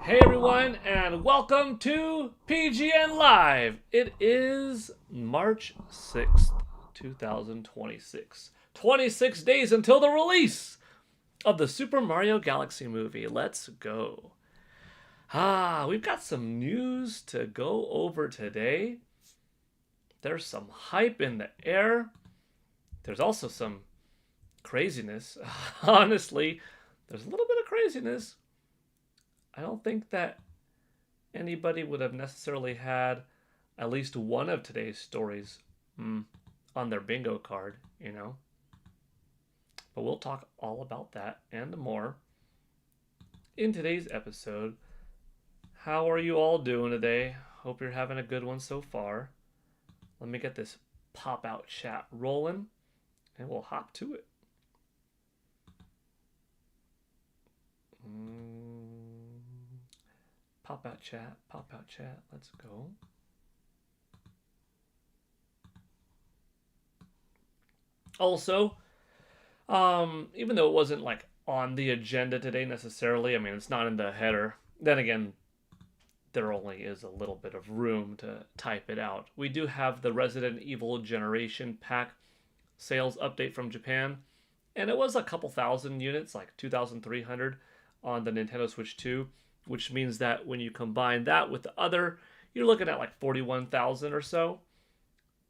Hey everyone, and welcome to PGN Live. It is March 6th, 2026. 26 days until the release of the Super Mario Galaxy movie. Let's go. We've got some news to go over today. There's some hype in the air. There's also some craziness. Honestly, there's a little bit of craziness. I don't think that anybody would have necessarily had at least one of today's stories on their bingo card. But we'll talk all about that and more in today's episode. How are you all doing today? Hope you're having a good one so far. Let me get this pop-out chat rolling, and we'll hop to it. Pop-out chat, let's go. Also, even though it wasn't like on the agenda today necessarily, I mean, it's not in the header. Then again, there only is a little bit of room to type it out. We do have the Resident Evil Generation Pack sales update from Japan, and it was a couple thousand units, like 2,300 on the Nintendo Switch 2, which means that when you combine that with the other, you're looking at like 41,000 or so.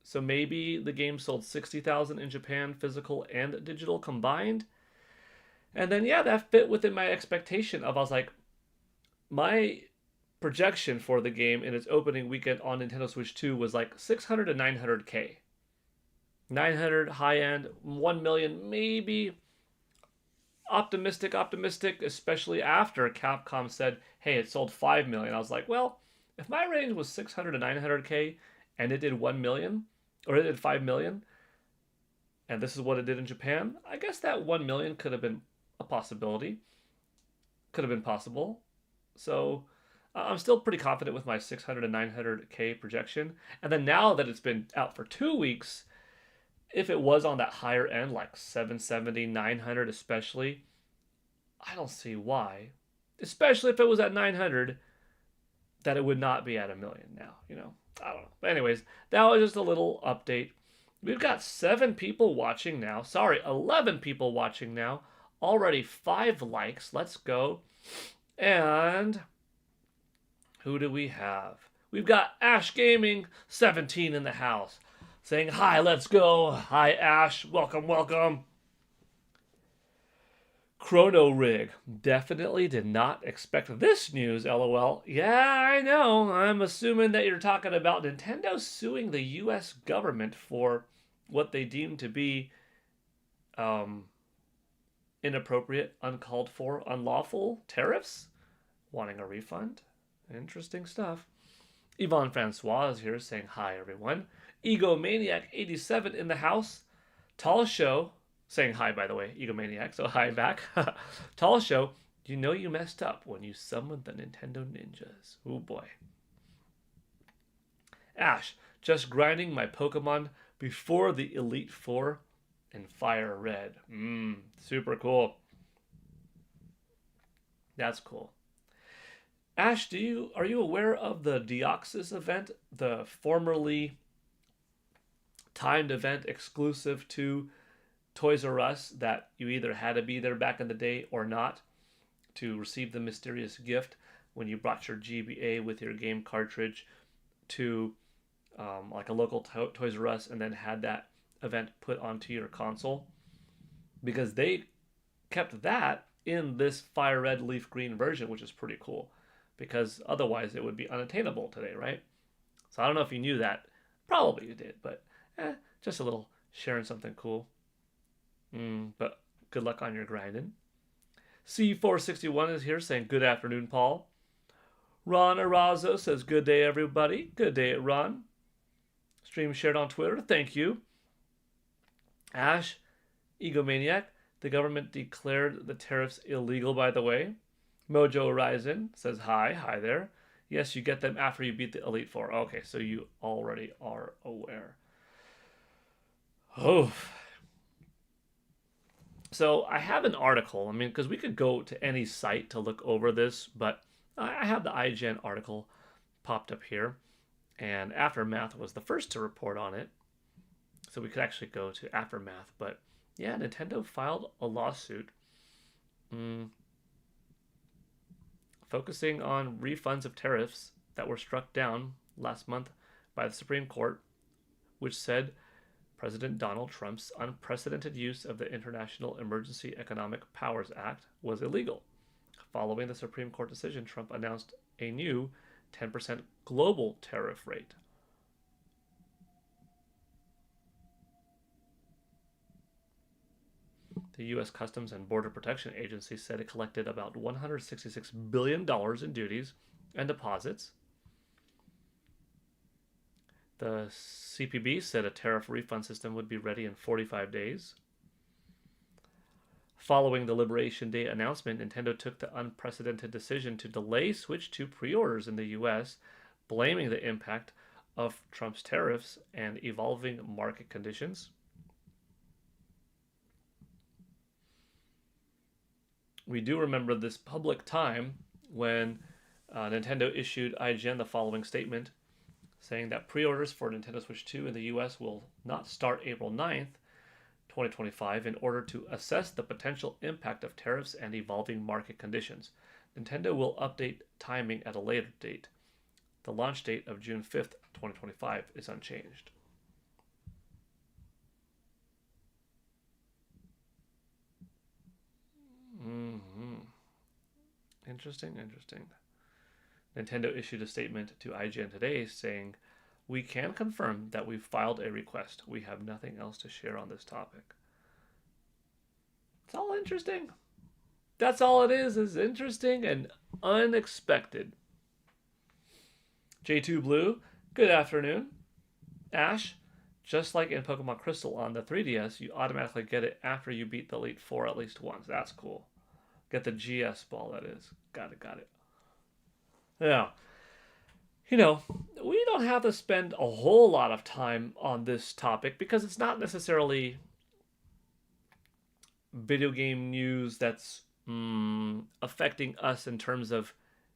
So maybe the game sold 60,000 in Japan, physical and digital combined. And then, yeah, that fit within my expectation of, I was like, my projection for the game in its opening weekend on Nintendo Switch 2 was like 600 to 900K. 900 high end, 1 million maybe. Optimistic, especially after Capcom said, hey, it sold 5 million. I was like, well, if my range was 600 to 900K and it did 1 million, or it did 5 million, and this is what it did in Japan, I guess that 1 million could have been a possibility. Could have been possible. So I'm still pretty confident with my 600 to 900K projection. And then now that it's been out for 2 weeks, if it was on that higher end, like 770, 900 especially, I don't see why, especially if it was at 900, that it would not be at 1 million now, I don't know. But anyways, that was just a little update. We've got 7 people watching now. Sorry, 11 people watching now. Already 5 likes. Let's go. And who do we have? We've got Ash Gaming 17 in the house, saying hi, let's go. Hi, Ash. Welcome. Chrono Rig. Definitely did not expect this news, lol. Yeah, I know. I'm assuming that you're talking about Nintendo suing the U.S. government for what they deem to be inappropriate, uncalled for, unlawful tariffs. Wanting a refund. Interesting stuff. Yvonne Francois is here saying hi, everyone. Egomaniac87 in the house. Tall Show, saying hi, by the way, Egomaniac, so hi back. Tall Show, you know you messed up when you summoned the Nintendo Ninjas. Oh boy. Ash, just grinding my Pokemon before the Elite Four in Fire Red. Super cool. That's cool. Ash, are you aware of the Deoxys event, the formerly timed event exclusive to Toys R Us that you either had to be there back in the day or not to receive the mysterious gift when you brought your GBA with your game cartridge to like a local Toys R Us and then had that event put onto your console? Because they kept that in this Fire Red Leaf Green version, which is pretty cool, because otherwise it would be unattainable today, right? So I don't know if you knew that. Probably you did, but just a little sharing something cool. But good luck on your grinding. C461 is here saying good afternoon, Paul. Ron Arazo says good day, everybody. Good day, Ron. Stream shared on Twitter. Thank you. Ash, Egomaniac, the government declared the tariffs illegal, by the way. Mojo Horizon says hi. Hi there. Yes, you get them after you beat the Elite Four. Okay, so you already are aware. Oh. So I have an article. I mean, because we could go to any site to look over this, but I have the IGN article popped up here, and Aftermath was the first to report on it, so we could actually go to Aftermath. But yeah, Nintendo filed a lawsuit focusing on refunds of tariffs that were struck down last month by the Supreme Court, which said President Donald Trump's unprecedented use of the International Emergency Economic Powers Act was illegal. Following the Supreme Court decision, Trump announced a new 10% global tariff rate. The U.S. Customs and Border Protection Agency said it collected about $166 billion in duties and deposits. The CPB said a tariff refund system would be ready in 45 days. Following the Liberation Day announcement, Nintendo took the unprecedented decision to delay Switch 2 pre-orders in the US, blaming the impact of Trump's tariffs and evolving market conditions. We do remember this public time when Nintendo issued IGN the following statement, saying that pre-orders for Nintendo Switch 2 in the US will not start April 9th, 2025, in order to assess the potential impact of tariffs and evolving market conditions. Nintendo will update timing at a later date. The launch date of June 5th, 2025 is unchanged. Interesting. Nintendo issued a statement to IGN today saying, "We can confirm that we've filed a request. We have nothing else to share on this topic." It's all interesting. That's all it is interesting and unexpected. J2 Blue, good afternoon. Ash, just like in Pokemon Crystal on the 3DS, you automatically get it after you beat the Elite Four at least once. That's cool. Get the GS ball, that is. Got it. Yeah. We don't have to spend a whole lot of time on this topic because it's not necessarily video game news that's affecting us in terms of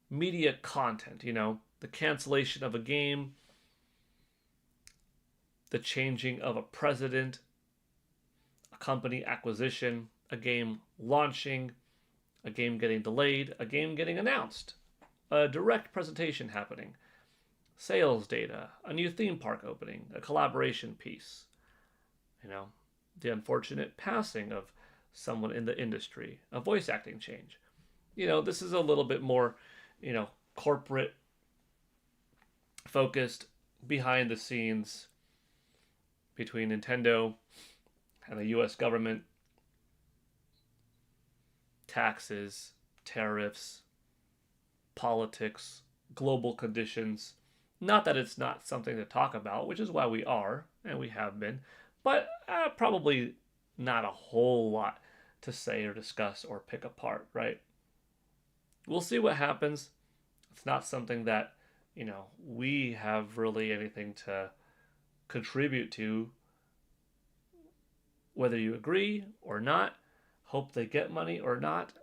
media content. The cancellation of a game, the changing of a president, a company acquisition, a game launching, a game getting delayed, a game getting announced, a direct presentation happening, sales data, a new theme park opening, a collaboration piece, the unfortunate passing of someone in the industry, a voice acting change. This is a little bit more, corporate focused, behind the scenes between Nintendo and the US government, taxes, tariffs, politics, global conditions. Not that it's not something to talk about, which is why we are, and we have been, but probably not a whole lot to say or discuss or pick apart, right? We'll see what happens. It's not something that, we have really anything to contribute to, whether you agree or not, hope they get money or not,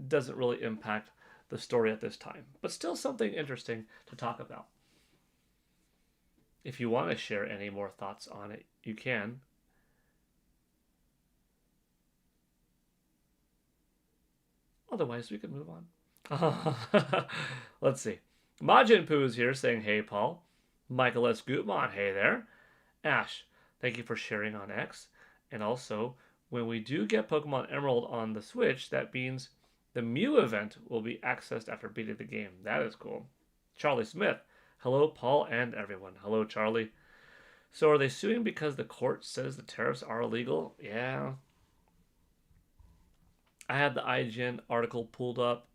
doesn't really impact the story at this time. But still something interesting to talk about. If you want to share any more thoughts on it, you can. Otherwise, we can move on. Let's see. Majin Poo is here saying, "Hey, Paul." Michael S. Gutmann, "Hey there." Ash, "Thank you for sharing on X." And also, when we do get Pokemon Emerald on the Switch, that means the Mew event will be accessed after beating the game. That is cool. Charlie Smith, "Hello, Paul and everyone." Hello, Charlie. "So are they suing because the court says the tariffs are illegal?" Yeah. I had the IGN article pulled up.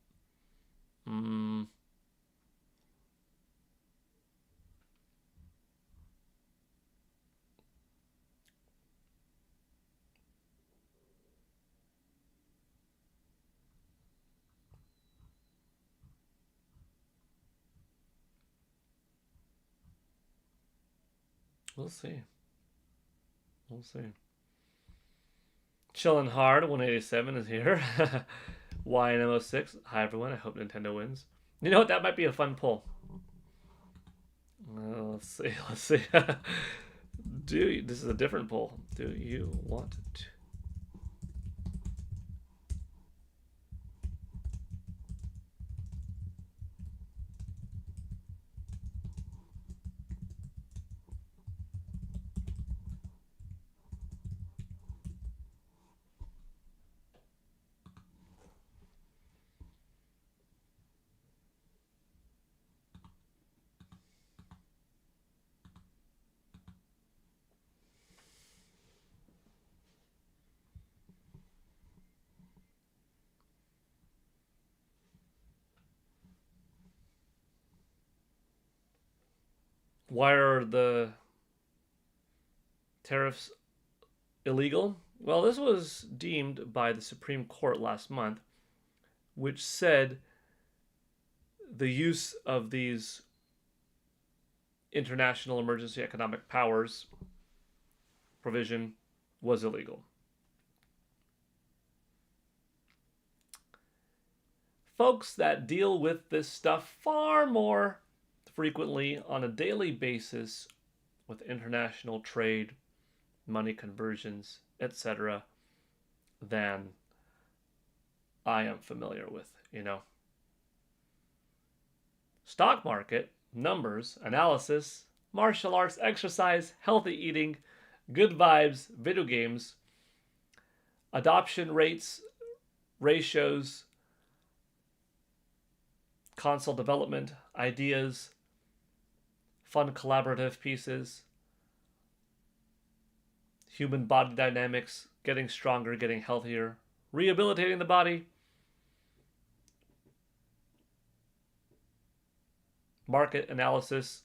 We'll see. Chillin' Hard 187 is here. YNMO6. Hi everyone. I hope Nintendo wins. You know what? That might be a fun poll. Let's see. Let's see. This is a different poll. Do you want to? Why are the tariffs illegal? Well, this was deemed by the Supreme Court last month, which said the use of these international emergency economic powers provision was illegal. Folks that deal with this stuff far more frequently on a daily basis with international trade, money conversions, etc., than I am familiar with, Stock market, numbers, analysis, martial arts, exercise, healthy eating, good vibes, video games, adoption rates, ratios, console development, ideas, fun collaborative pieces, human body dynamics, getting stronger, getting healthier, rehabilitating the body, market analysis.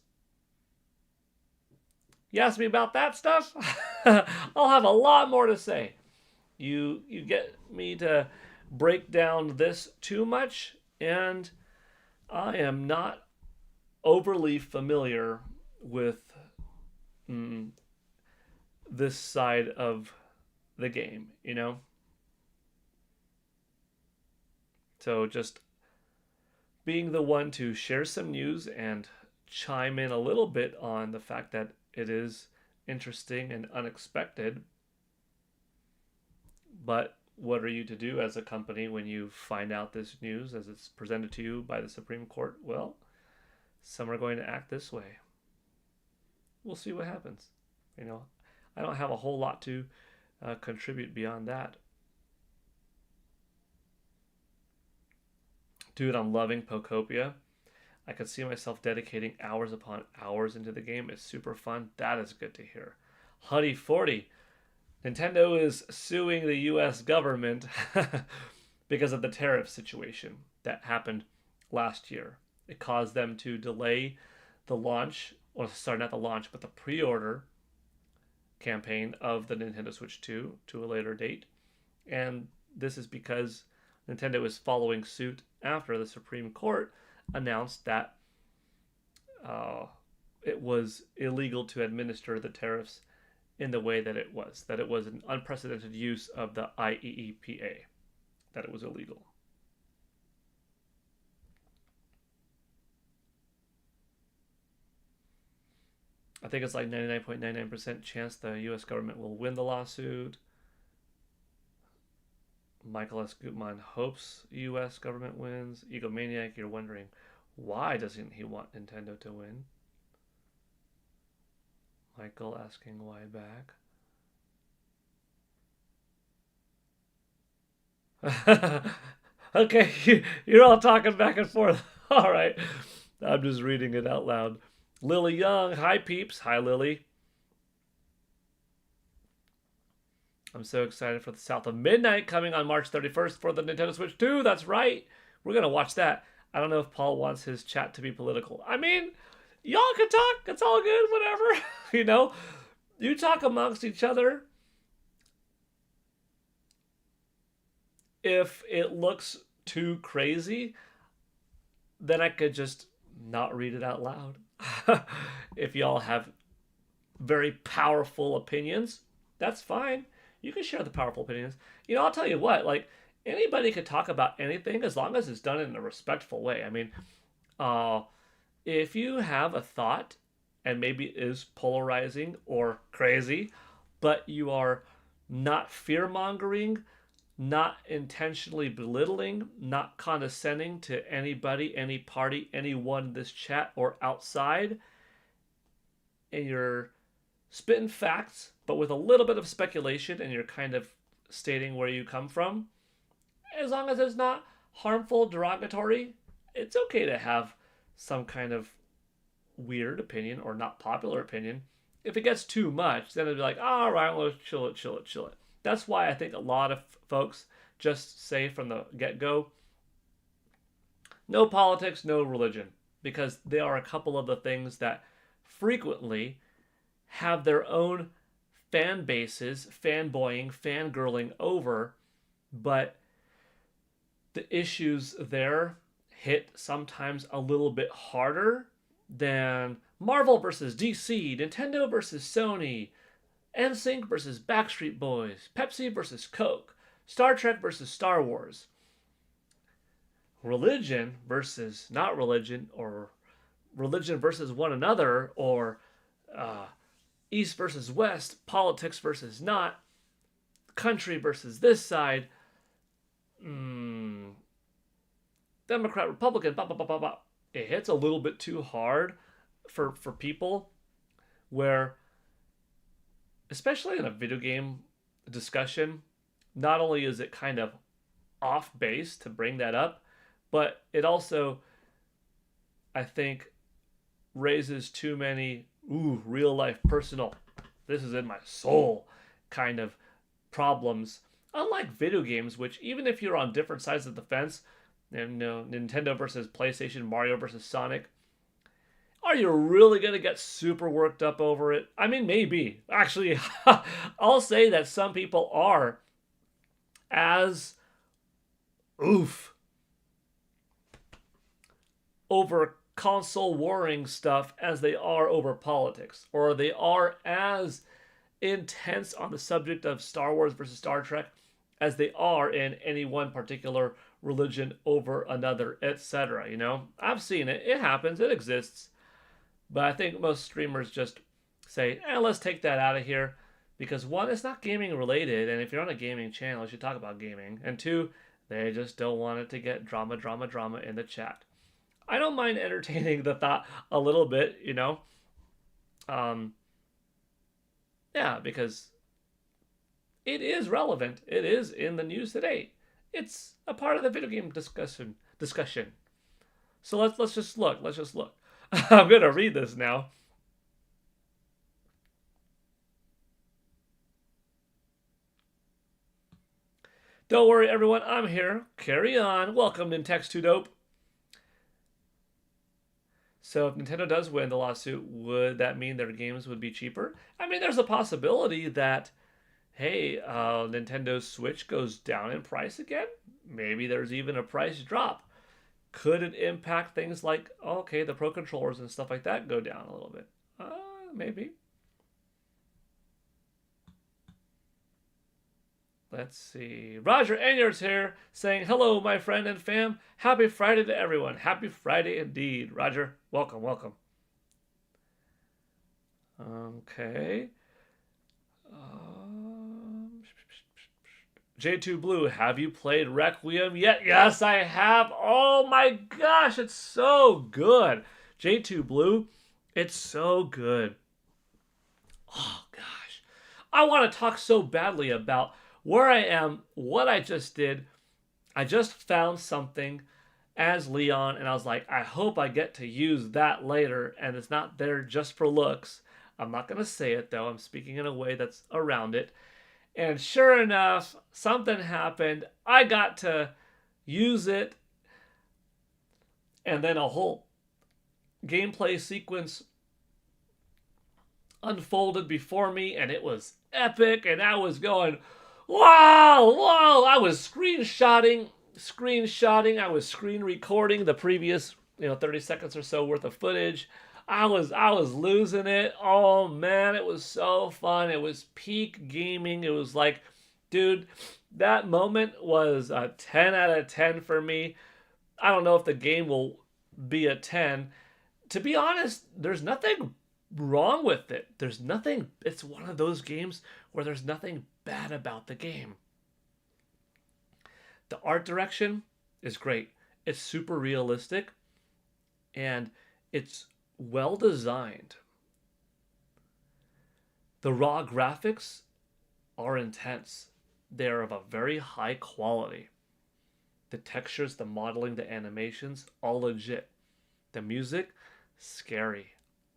You ask me about that stuff, I'll have a lot more to say. You get me to break down this too much, and I am not overly familiar with this side of the game, So just being the one to share some news and chime in a little bit on the fact that it is interesting and unexpected. But what are you to do as a company when you find out this news as it's presented to you by the Supreme Court? Well, some are going to act this way. We'll see what happens. I don't have a whole lot to contribute beyond that. Dude, I'm loving Pokopia. I could see myself dedicating hours upon hours into the game. It's super fun. That is good to hear. Huddy40. Nintendo is suing the U.S. government because of the tariff situation that happened last year. It caused them to delay the launch, or sorry, not the launch, but the pre-order campaign of the Nintendo Switch 2 to a later date. And this is because Nintendo is following suit after the Supreme Court announced that it was illegal to administer the tariffs in the way that it was an unprecedented use of the IEEPA, that it was illegal. I think it's like 99.99% chance the U.S. government will win the lawsuit. Michael S. Gutman hopes U.S. government wins. Egomaniac, you're wondering, why doesn't he want Nintendo to win? Michael asking why back. Okay, you're all talking back and forth. All right, I'm just reading it out loud. Lily Young, hi peeps. Hi Lily. I'm so excited for the South of Midnight coming on March 31st for the Nintendo Switch 2. That's right. We're going to watch that. I don't know if Paul wants his chat to be political. I mean, y'all can talk. It's all good, whatever. You talk amongst each other. If it looks too crazy, then I could just not read it out loud. If y'all have very powerful opinions, that's fine. You can share the powerful opinions. I'll tell you what, anybody could talk about anything as long as it's done in a respectful way. I mean, uh, if you have a thought and maybe it is polarizing or crazy, but you are not fear mongering, not intentionally belittling, not condescending to anybody, any party, anyone in this chat or outside, and you're spitting facts, but with a little bit of speculation, and you're kind of stating where you come from, as long as it's not harmful, derogatory, it's okay to have some kind of weird opinion or not popular opinion. If it gets too much, then it'd be like, all right, let's chill it, chill it, chill it. That's why I think a lot of folks just say from the get-go, no politics, no religion, because they are a couple of the things that frequently have their own fan bases, fanboying, fangirling over, but the issues there hit sometimes a little bit harder than Marvel versus DC, Nintendo versus Sony, NSYNC versus Backstreet Boys, Pepsi versus Coke, Star Trek versus Star Wars. Religion versus not religion, or religion versus one another, or East versus West, politics versus not, country versus this side, Democrat, Republican, blah, blah, blah, blah, blah. It hits a little bit too hard for people where, especially in a video game discussion, not only is it kind of off base to bring that up, but it also, I think, raises too many real life personal, this is in my soul kind of problems. Unlike video games, which even if you're on different sides of the fence, Nintendo versus PlayStation, Mario versus Sonic, are you really going to get super worked up over it? I mean, maybe. Actually, I'll say that some people are as over console warring stuff as they are over politics, or they are as intense on the subject of Star Wars versus Star Trek as they are in any one particular religion over another, etc. I've seen it. It happens. It exists. But I think most streamers just say, let's take that out of here. Because one, it's not gaming related. And if you're on a gaming channel, you should talk about gaming. And two, they just don't want it to get drama in the chat. I don't mind entertaining the thought a little bit, Yeah, because it is relevant. It is in the news today. It's a part of the video game discussion. So let's just look. I'm going to read this now. Don't worry, everyone. I'm here. Carry on. Welcome to Text 2 Dope. So if Nintendo does win the lawsuit, would that mean their games would be cheaper? I mean, there's a possibility that, hey, Nintendo's Switch goes down in price again. Maybe there's even a price drop. Could it impact things like, the Pro Controllers and stuff like that go down a little bit? Maybe. Let's see. Roger Anyards here saying, hello, my friend and fam. Happy Friday to everyone. Happy Friday indeed. Roger, welcome. Okay. J2 Blue, have you played Requiem yet? Yes, I have. Oh my gosh, it's so good. J2 Blue, it's so good. Oh gosh. I want to talk so badly about where I am, what I just did. I just found something as Leon, and I was like, I hope I get to use that later, and it's not there just for looks. I'm not going to say it, though. I'm speaking in a way that's around it. And sure enough, something happened. I got to use it, and then a whole gameplay sequence unfolded before me, and it was epic, and I was going, whoa, I was screenshotting, I was screen recording the previous, 30 seconds or so worth of footage. I was losing it. Oh man, it was so fun. It was peak gaming. It was like, dude, That moment was a 10 out of 10 for me. I don't know if the game will be a 10. To be honest, there's nothing wrong with it. There's nothing, it's one of those games where there's nothing bad about the game. The art direction is great. It's super realistic and it's well designed. The raw graphics are intense. They're of a very high quality. The textures, the modeling, the animations, all legit. The music, scary,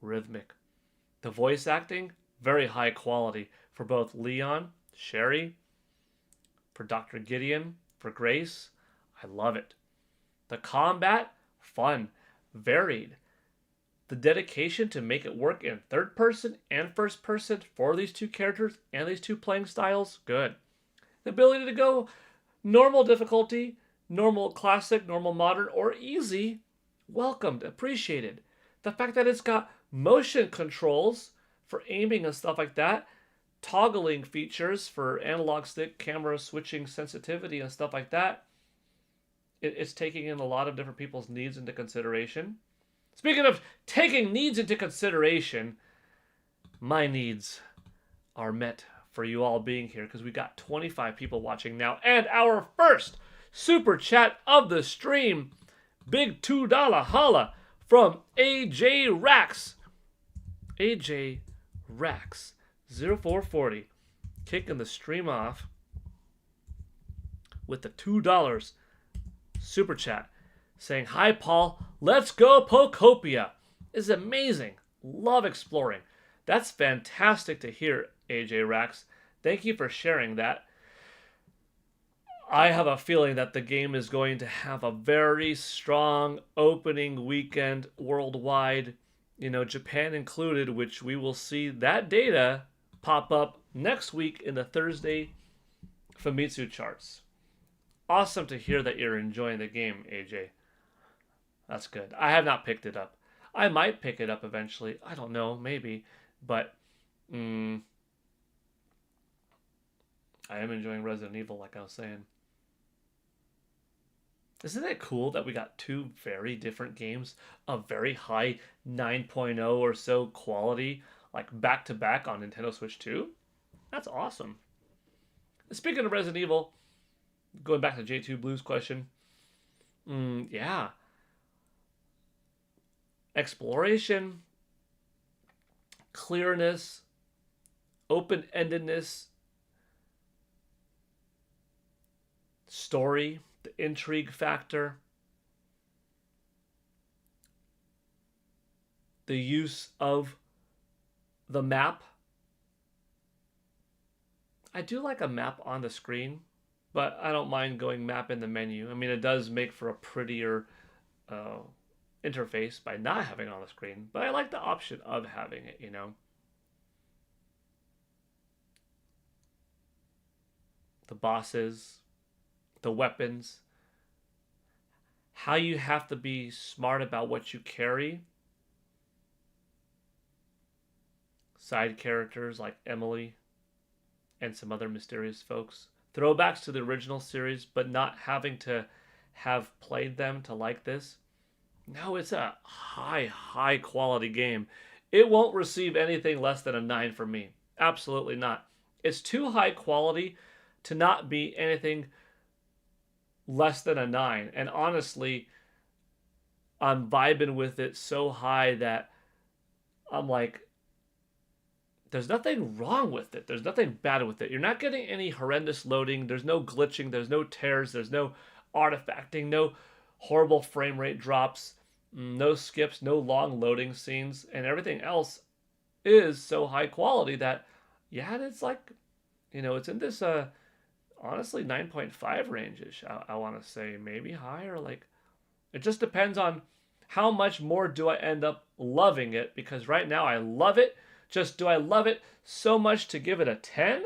rhythmic. The voice acting, very high quality for both Leon, Sherry, for Dr. Gideon, for Grace. I love it. The combat, fun, varied. The dedication to make it work in third person and first person for these two characters and these two playing styles, good. The ability to go normal difficulty, normal classic, normal modern, or easy, welcomed, appreciated. The fact that it's got motion controls for aiming and stuff like that, toggling features for analog stick camera switching sensitivity and stuff like that, it's taking in a lot of different people's needs into consideration. Speaking of taking needs into consideration, my needs are met for you all being here because we got 25 people watching now. And our first super chat of the stream, big $2 holla from AJ Rax. AJ Rax 0440 kicking the stream off with the $2 super chat saying, "Hi Paul, let's go Pokopia." Is amazing. Love exploring. That's fantastic to hear, AJ Rax. Thank you for sharing that. I have a feeling that the game is going to have a very strong opening weekend worldwide, Japan included, which we will see that data pop up next week in the Thursday Famitsu charts. Awesome to hear that you're enjoying the game, AJ. That's good. I have not picked it up. I might pick it up eventually. I don't know, maybe. But I am enjoying Resident Evil, like I was saying. Isn't it cool that we got two very different games of very high 9.0 or so quality, like back to back on Nintendo Switch 2? That's awesome. Speaking of Resident Evil, going back to J2 Blues question, yeah. Exploration, clearness, open-endedness, story, the intrigue factor, the use of the map. I do like a map on the screen, but I don't mind going map in the menu. I mean, it does make for a prettier interface by not having it on the screen, but I like the option of having it, The bosses, the weapons, how you have to be smart about what you carry. Side characters like Emily and some other mysterious folks. Throwbacks to the original series, but not having to have played them to like this. No, it's a high quality game. It won't receive anything less than a 9 from me. Absolutely not. It's too high quality to not be anything less than a 9. And honestly, I'm vibing with it so high that I'm like, there's nothing wrong with it. There's nothing bad with it. You're not getting any horrendous loading. There's no glitching. There's no tears. There's no artifacting. No horrible frame rate drops. No skips. No long loading scenes. And everything else is so high quality that, yeah, it's like, it's in this, honestly, 9.5 range-ish. I want to say maybe higher. Like, it just depends on how much more do I end up loving it. Because right now I love it. Just do I love it so much to give it a 10?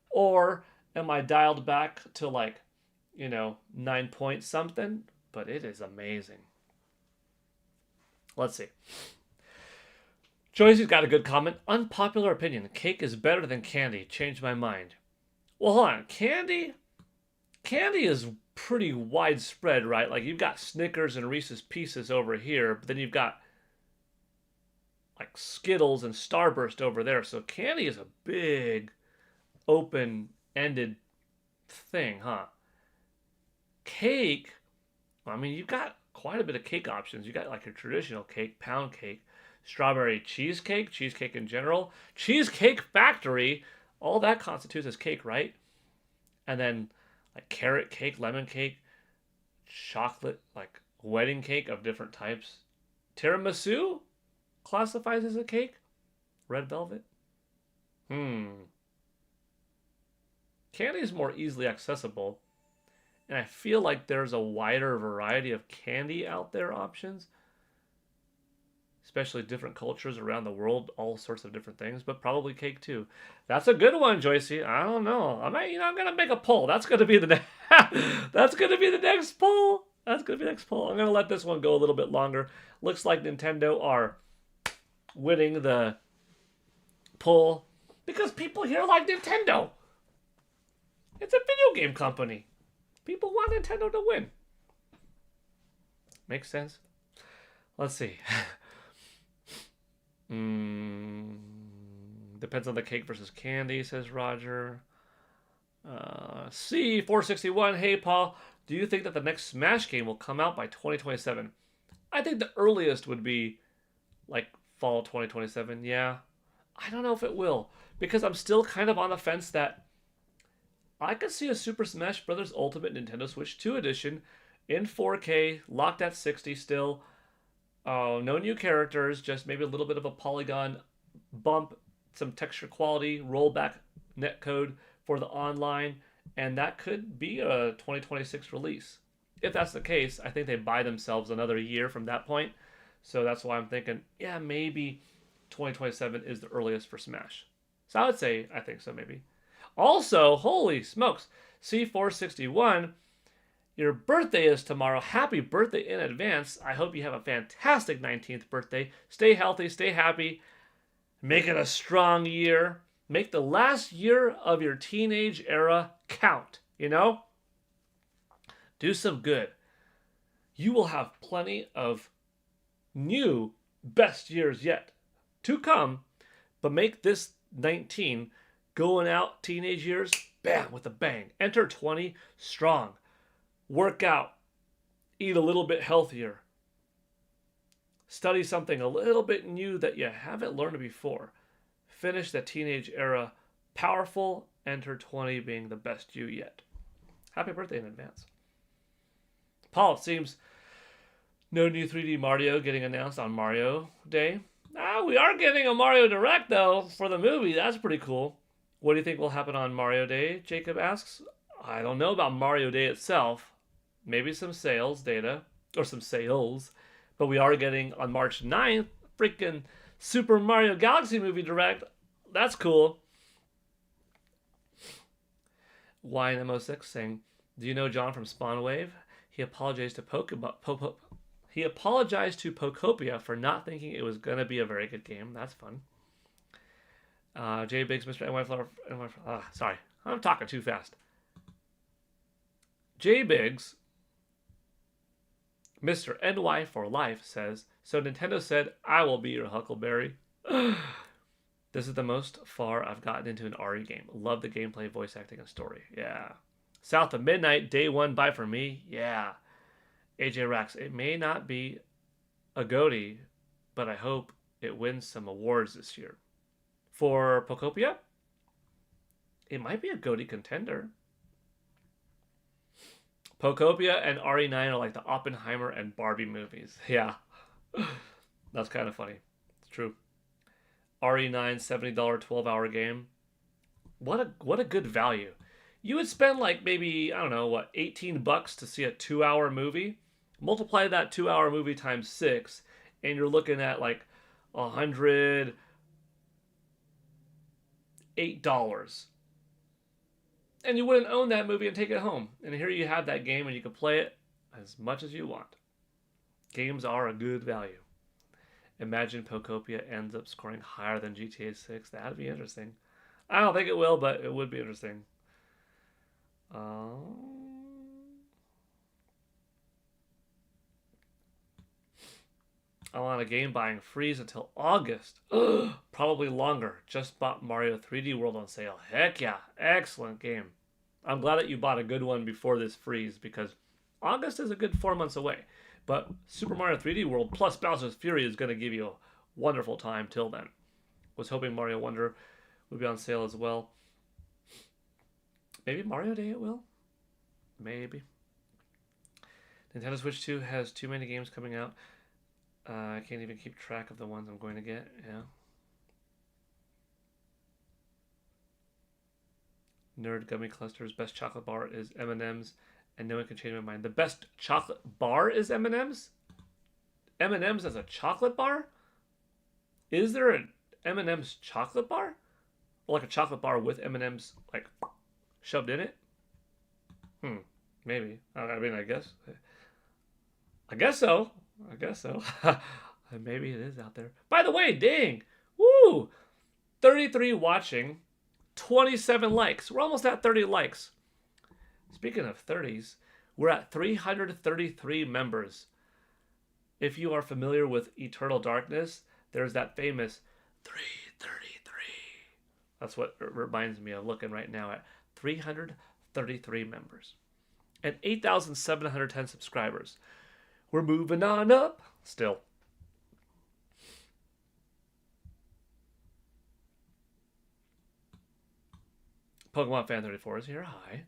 Or am I dialed back to 9 point something? But it is amazing. Let's see. Joyce's got a good comment. Unpopular opinion. Cake is better than candy. Changed my mind. Well, hold on. Candy? candy is pretty widespread, right? Like you've got Snickers and Reese's Pieces over here, but then you've got like Skittles and Starburst over there. So candy is a big, open-ended thing, huh? Cake, I mean, you've got quite a bit of cake options. You got like your traditional cake, pound cake, strawberry cheesecake, cheesecake in general, Cheesecake Factory. All that constitutes as cake, right? And then like carrot cake, lemon cake, chocolate, like wedding cake of different types. Tiramisu classifies as a cake. Red velvet. Hmm. Candy is more easily accessible, and I feel like there's a wider variety of candy out there options, especially different cultures around the world, all sorts of different things, but probably cake too. That's a good one, Joycey. I don't know. I'm gonna make a poll. That's gonna be the that's gonna be the next poll. That's gonna be the next poll. I'm gonna let this one go a little bit longer. Looks like Nintendo are winning the poll because people here like Nintendo. It's a video game company. People want Nintendo to win. Makes sense. Let's see. Depends on the cake versus candy, says Roger. C461, hey Paul, do you think that the next Smash game will come out by 2027? I think the earliest would be like fall 2027. Yeah. I don't know if it will because I'm still kind of on the fence that I could see a Super Smash Bros. Ultimate Nintendo Switch 2 edition in 4K, locked at 60 still. No new characters, just maybe a little bit of a polygon bump, some texture quality, rollback netcode for the online, and that could be a 2026 release. If that's the case, I think they buy themselves another year from that point. So that's why I'm thinking, yeah, maybe 2027 is the earliest for Smash. So I would say, I think so, maybe. Also, holy smokes, C461, your birthday is tomorrow. Happy birthday in advance. I hope you have a fantastic 19th birthday. Stay healthy, stay happy. Make it a strong year. Make the last year of your teenage era count, you know? Do some good. You will have plenty of new best years yet to come, but make this 19 going out teenage years, bam, with a bang. Enter 20 strong. Work out. Eat a little bit healthier. Study something a little bit new that you haven't learned before. Finish the teenage era powerful. Enter 20 being the best you yet. Happy birthday in advance. Paul, it seems no new 3D Mario getting announced on Mario Day. We are getting a Mario Direct, though, for the movie. That's pretty cool. What do you think will happen on Mario Day? Jacob asks. I don't know about Mario Day itself. Maybe some sales data, or some sales. But we are getting, on March 9th, freaking Super Mario Galaxy Movie Direct. That's cool. YNMO6 saying, do you know John from Spawnwave? He apologized to Pokopia for not thinking it was going to be a very good game. That's fun. J Biggs, Mr. NY Flower. Sorry, I'm talking too fast. J Biggs, Mr. NY for Life says, so Nintendo said, I will be your Huckleberry. This is the most far I've gotten into an RE game. Love the gameplay, voice acting, and story. Yeah. South of Midnight, day one buy for me. Yeah. AJ Rax, it may not be a GOTY, but I hope it wins some awards this year. For Pokopia, it might be a GOTY contender. Pokopia and RE9 are like the Oppenheimer and Barbie movies. Yeah. That's kind of funny. It's true. RE9, $70 12-hour game. What a good value. You would spend like maybe, I don't know, what, $18 to see a 2-hour movie? Multiply that 2-hour movie times 6, and you're looking at like $108. And you wouldn't own that movie and take it home. And here you have that game and you can play it as much as you want. Games are a good value. Imagine Pokopia ends up scoring higher than GTA 6. That'd be interesting. I don't think it will, but it would be interesting. I'm on a game buying freeze until August. Probably longer. Just bought Mario 3D World on sale. Heck yeah. Excellent game. I'm glad that you bought a good one before this freeze because August is a good 4 months away. But Super Mario 3D World plus Bowser's Fury is going to give you a wonderful time till then. Was hoping Mario Wonder would be on sale as well. Maybe Mario Day it will? Maybe. Nintendo Switch 2 has too many games coming out. I can't even keep track of the ones I'm going to get. Yeah. Nerd Gummy Clusters. Best chocolate bar is M&M's, and no one can change my mind. The best chocolate bar is M&M's? M&M's as a chocolate bar? Is there an M&M's chocolate bar? Or like a chocolate bar with M&M's like shoved in it? Maybe. I mean, I guess so. I guess so. Maybe it is out there. By the way, dang. Woo! 33 watching, 27 likes. We're almost at 30 likes. Speaking of 30s, we're at 333 members. If you are familiar with Eternal Darkness, there's that famous 333. That's what it reminds me of looking right now at 333 members. And 8,710 subscribers. We're moving on up still. Pokemon Fan 34 is here. Hi.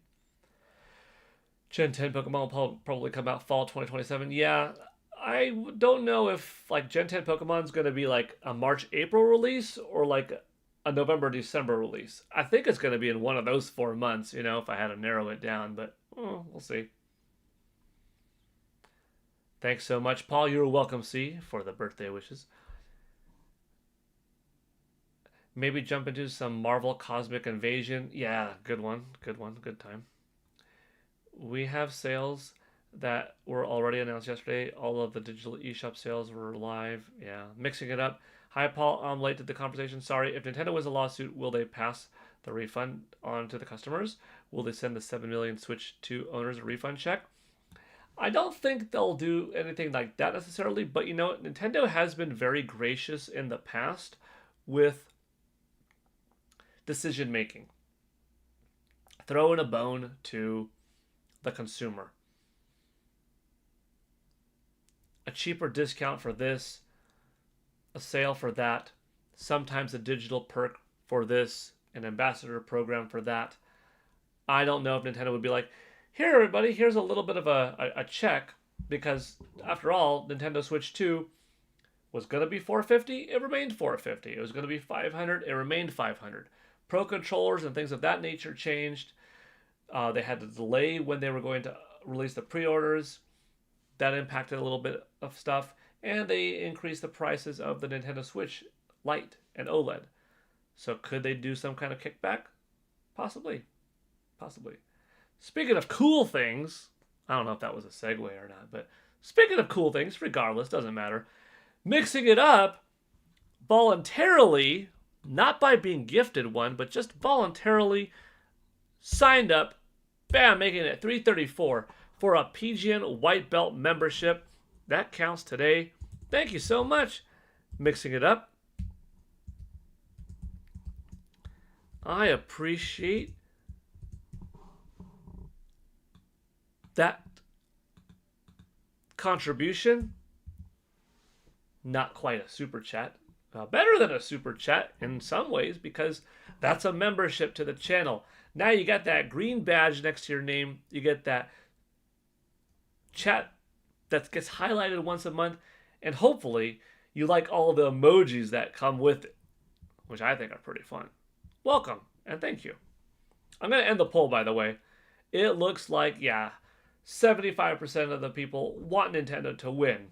Gen 10 Pokemon will probably come out fall 2027. Yeah, I don't know if like Gen 10 Pokemon is going to be like a March-April release or like a November-December release. I think it's going to be in one of those 4 months, you know, if I had to narrow it down, but we'll see. Thanks so much, Paul. You're welcome, C, for the birthday wishes. Maybe jump into some Marvel Cosmic Invasion. Yeah, good one. Good one. Good time. We have sales that were already announced yesterday. All of the digital eShop sales were live. Yeah, mixing it up. Hi, Paul. I'm late to the conversation. Sorry. If Nintendo wins a lawsuit, will they pass the refund on to the customers? Will they send the 7 million Switch 2 owners a refund check? I don't think they'll do anything like that necessarily, but you know, Nintendo has been very gracious in the past with decision making. Throwing a bone to the consumer. A cheaper discount for this, a sale for that, sometimes a digital perk for this, an ambassador program for that. I don't know if Nintendo would be like, here, everybody, here's a little bit of a check, because after all, Nintendo Switch 2 was going to be $450, it remained $450. It was going to be $500, it remained $500. Pro controllers and things of that nature changed. They had to delay when they were going to release the pre-orders. That impacted a little bit of stuff. And they increased the prices of the Nintendo Switch Lite and OLED. So could they do some kind of kickback? Possibly. Possibly. Speaking of cool things, I don't know if that was a segue or not, but speaking of cool things, regardless, doesn't matter. Mixing it up voluntarily, not by being gifted one, but just voluntarily signed up, bam, making it 334 for a PGN White Belt membership. That counts today. Thank you so much. Mixing it up. I appreciate that contribution. Not quite a super chat. Better than a super chat in some ways, because that's a membership to the channel. Now you got that green badge next to your name. You get that chat that gets highlighted once a month. And hopefully you like all the emojis that come with it, which I think are pretty fun. Welcome, and thank you. I'm going to end the poll, by the way. It looks like, 75% of the people want Nintendo to win.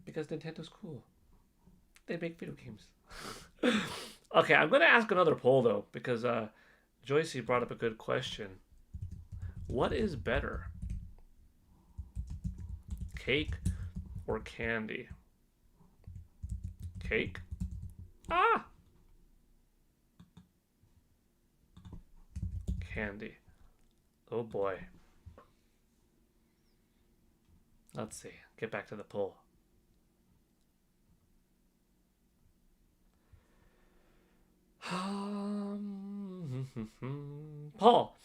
Because Nintendo's cool. They make video games. Okay, I'm going to ask another poll, though, because Joycey brought up a good question. What is better? Cake or candy? Cake? Ah! Candy. Oh boy. Let's see. Get back to the poll. Paul,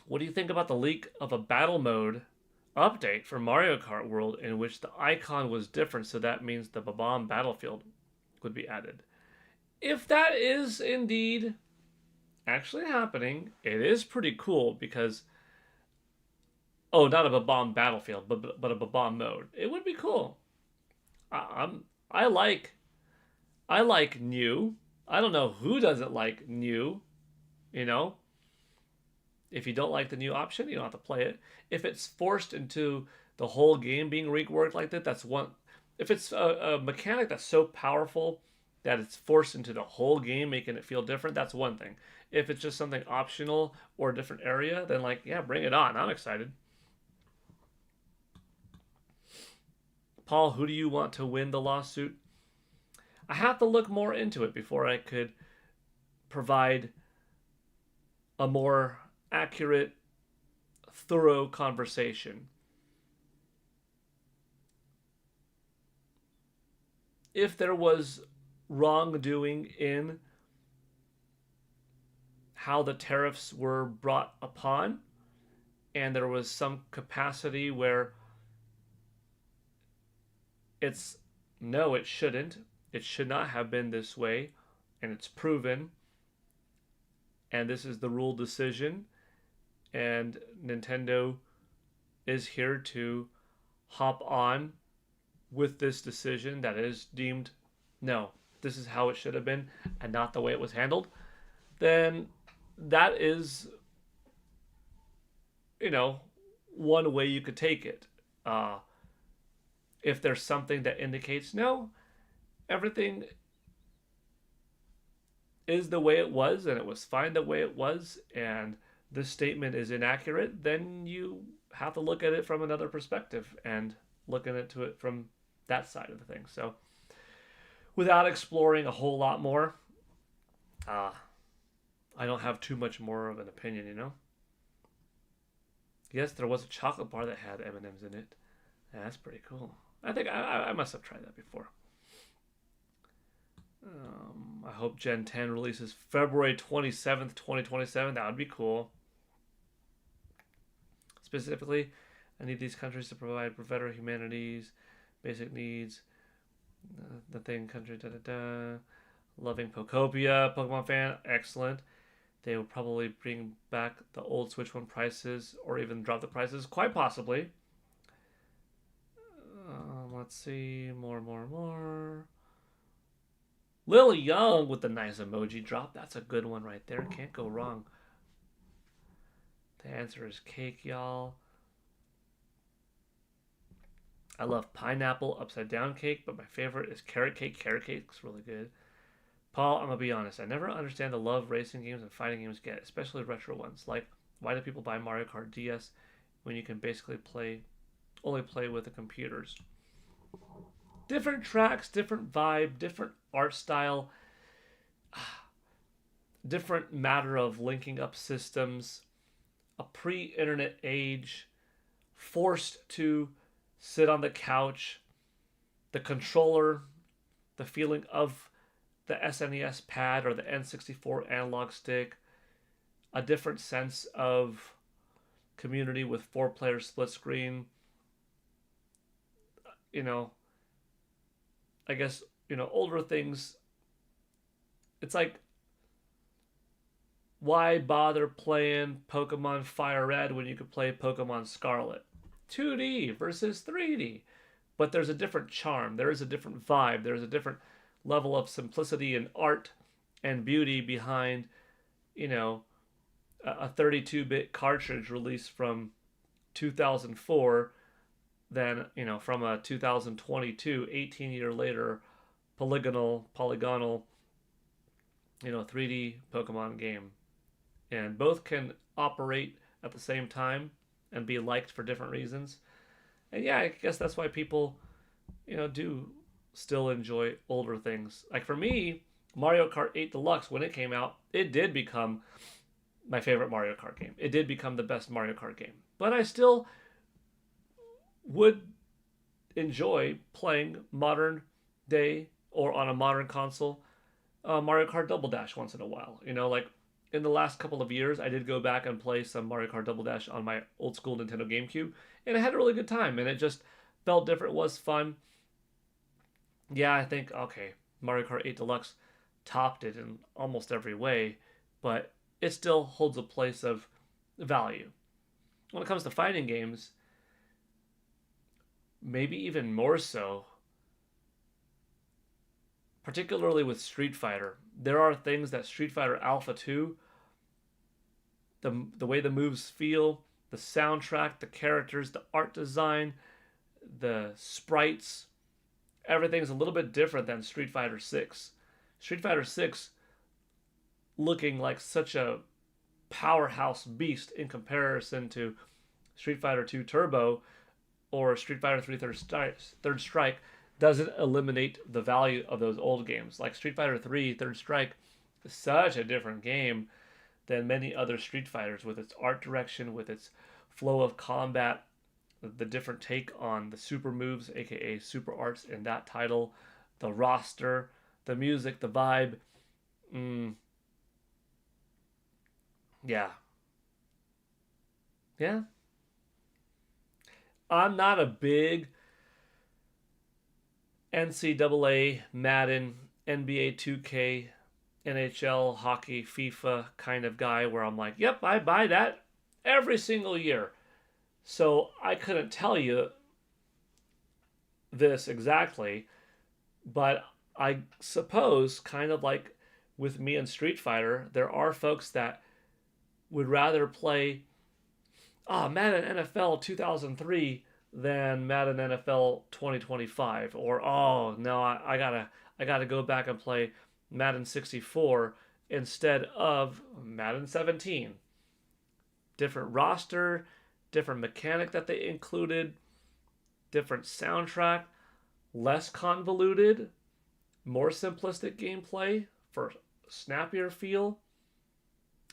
what do you think about the leak of a battle mode update for Mario Kart World in which the icon was different, so that means the Babam battlefield would be added? If that is indeed actually happening, it is pretty cool because not a Babam battlefield, but a Babam mode. It would be cool. I like new. I don't know who doesn't like new. You know, if you don't like the new option, you don't have to play it. If it's forced into the whole game being reworked like that, that's one. If it's a mechanic that's so powerful that it's forced into the whole game, making it feel different, that's one thing. If it's just something optional or a different area, then yeah, bring it on. I'm excited. Paul, who do you want to win the lawsuit? I have to look more into it before I could provide a more accurate, thorough conversation. If there was wrongdoing in how the tariffs were brought upon, and there was some capacity where it shouldn't. It should not have been this way, and it's proven. And this is the rule decision, and Nintendo is here to hop on with this decision that is deemed, no, this is how it should have been and not the way it was handled. Then that is, one way you could take it. If there's something that indicates, no, everything is the way it was and it was fine the way it was and this statement is inaccurate, then you have to look at it from another perspective and looking into it from that side of the thing. So without exploring a whole lot more, I don't have too much more of an opinion. Yes, there was a chocolate bar that had M&Ms in it. Yeah, that's pretty cool. I think I must have tried that before. I hope Gen 10 releases February 27th, 2027. That would be cool. Specifically, I need these countries to provide better humanities, basic needs, the thing country, Loving Pokopia, Pokemon fan, excellent. They will probably bring back the old Switch 1 prices or even drop the prices, quite possibly. Let's see, more. Lil Young with the nice emoji drop. That's a good one right there. Can't go wrong. The answer is cake, y'all. I love pineapple upside down cake, but my favorite is carrot cake. Carrot cake's really good. Paul, I'm gonna be honest. I never understand the love racing games and fighting games get, especially retro ones. Like, why do people buy Mario Kart DS when you can basically only play with the computers? Different tracks, different vibe, different art style, different matter of linking up systems, a pre-internet age, forced to sit on the couch, the controller, the feeling of the SNES pad or the N64 analog stick, a different sense of community with 4-player split screen. I guess, older things, it's like, why bother playing Pokemon Fire Red when you could play Pokemon Scarlet? 2D versus 3D. But there's a different charm. There is a different vibe. There's a different level of simplicity and art and beauty behind, a 32-bit cartridge released from 2004 than, from a 2022, 18-year later, polygonal, 3D Pokemon game. And both can operate at the same time and be liked for different reasons. And yeah, I guess that's why people, do still enjoy older things. Like for me, Mario Kart 8 Deluxe, when it came out, it did become my favorite Mario Kart game. It did become the best Mario Kart game. But I still would enjoy playing modern day or on a modern console Mario Kart Double Dash once in a while. Like in the last couple of years, I did go back and play some Mario Kart Double Dash on my old school Nintendo GameCube, and I had a really good time, and it just felt different. It was fun. Yeah, I think, okay, Mario Kart 8 Deluxe topped it in almost every way, but it still holds a place of value. When it comes to fighting games, maybe even more so, particularly with Street Fighter. There are things that Street Fighter Alpha 2, the way the moves feel, the soundtrack, the characters, the art design, the sprites, everything's a little bit different than Street Fighter 6. Street Fighter 6 looking like such a powerhouse beast in comparison to Street Fighter 2 Turbo or Street Fighter 3 Third Strike doesn't eliminate the value of those old games. Like Street Fighter 3 Third Strike is such a different game than many other Street Fighters, with its art direction, with its flow of combat, the different take on the super moves, aka super arts in that title, the roster, the music, the vibe. Yeah. Yeah. I'm not a big NCAA, Madden, NBA 2K, NHL, hockey, FIFA kind of guy where I'm like, yep, I buy that every single year. So I couldn't tell you this exactly, but I suppose, kind of like with me and Street Fighter, there are folks that would rather play Madden NFL 2003 than Madden NFL 2025, or no, I gotta go back and play Madden 64 instead of Madden 17. Different roster, different mechanic that they included, different soundtrack, less convoluted, more simplistic gameplay for snappier feel.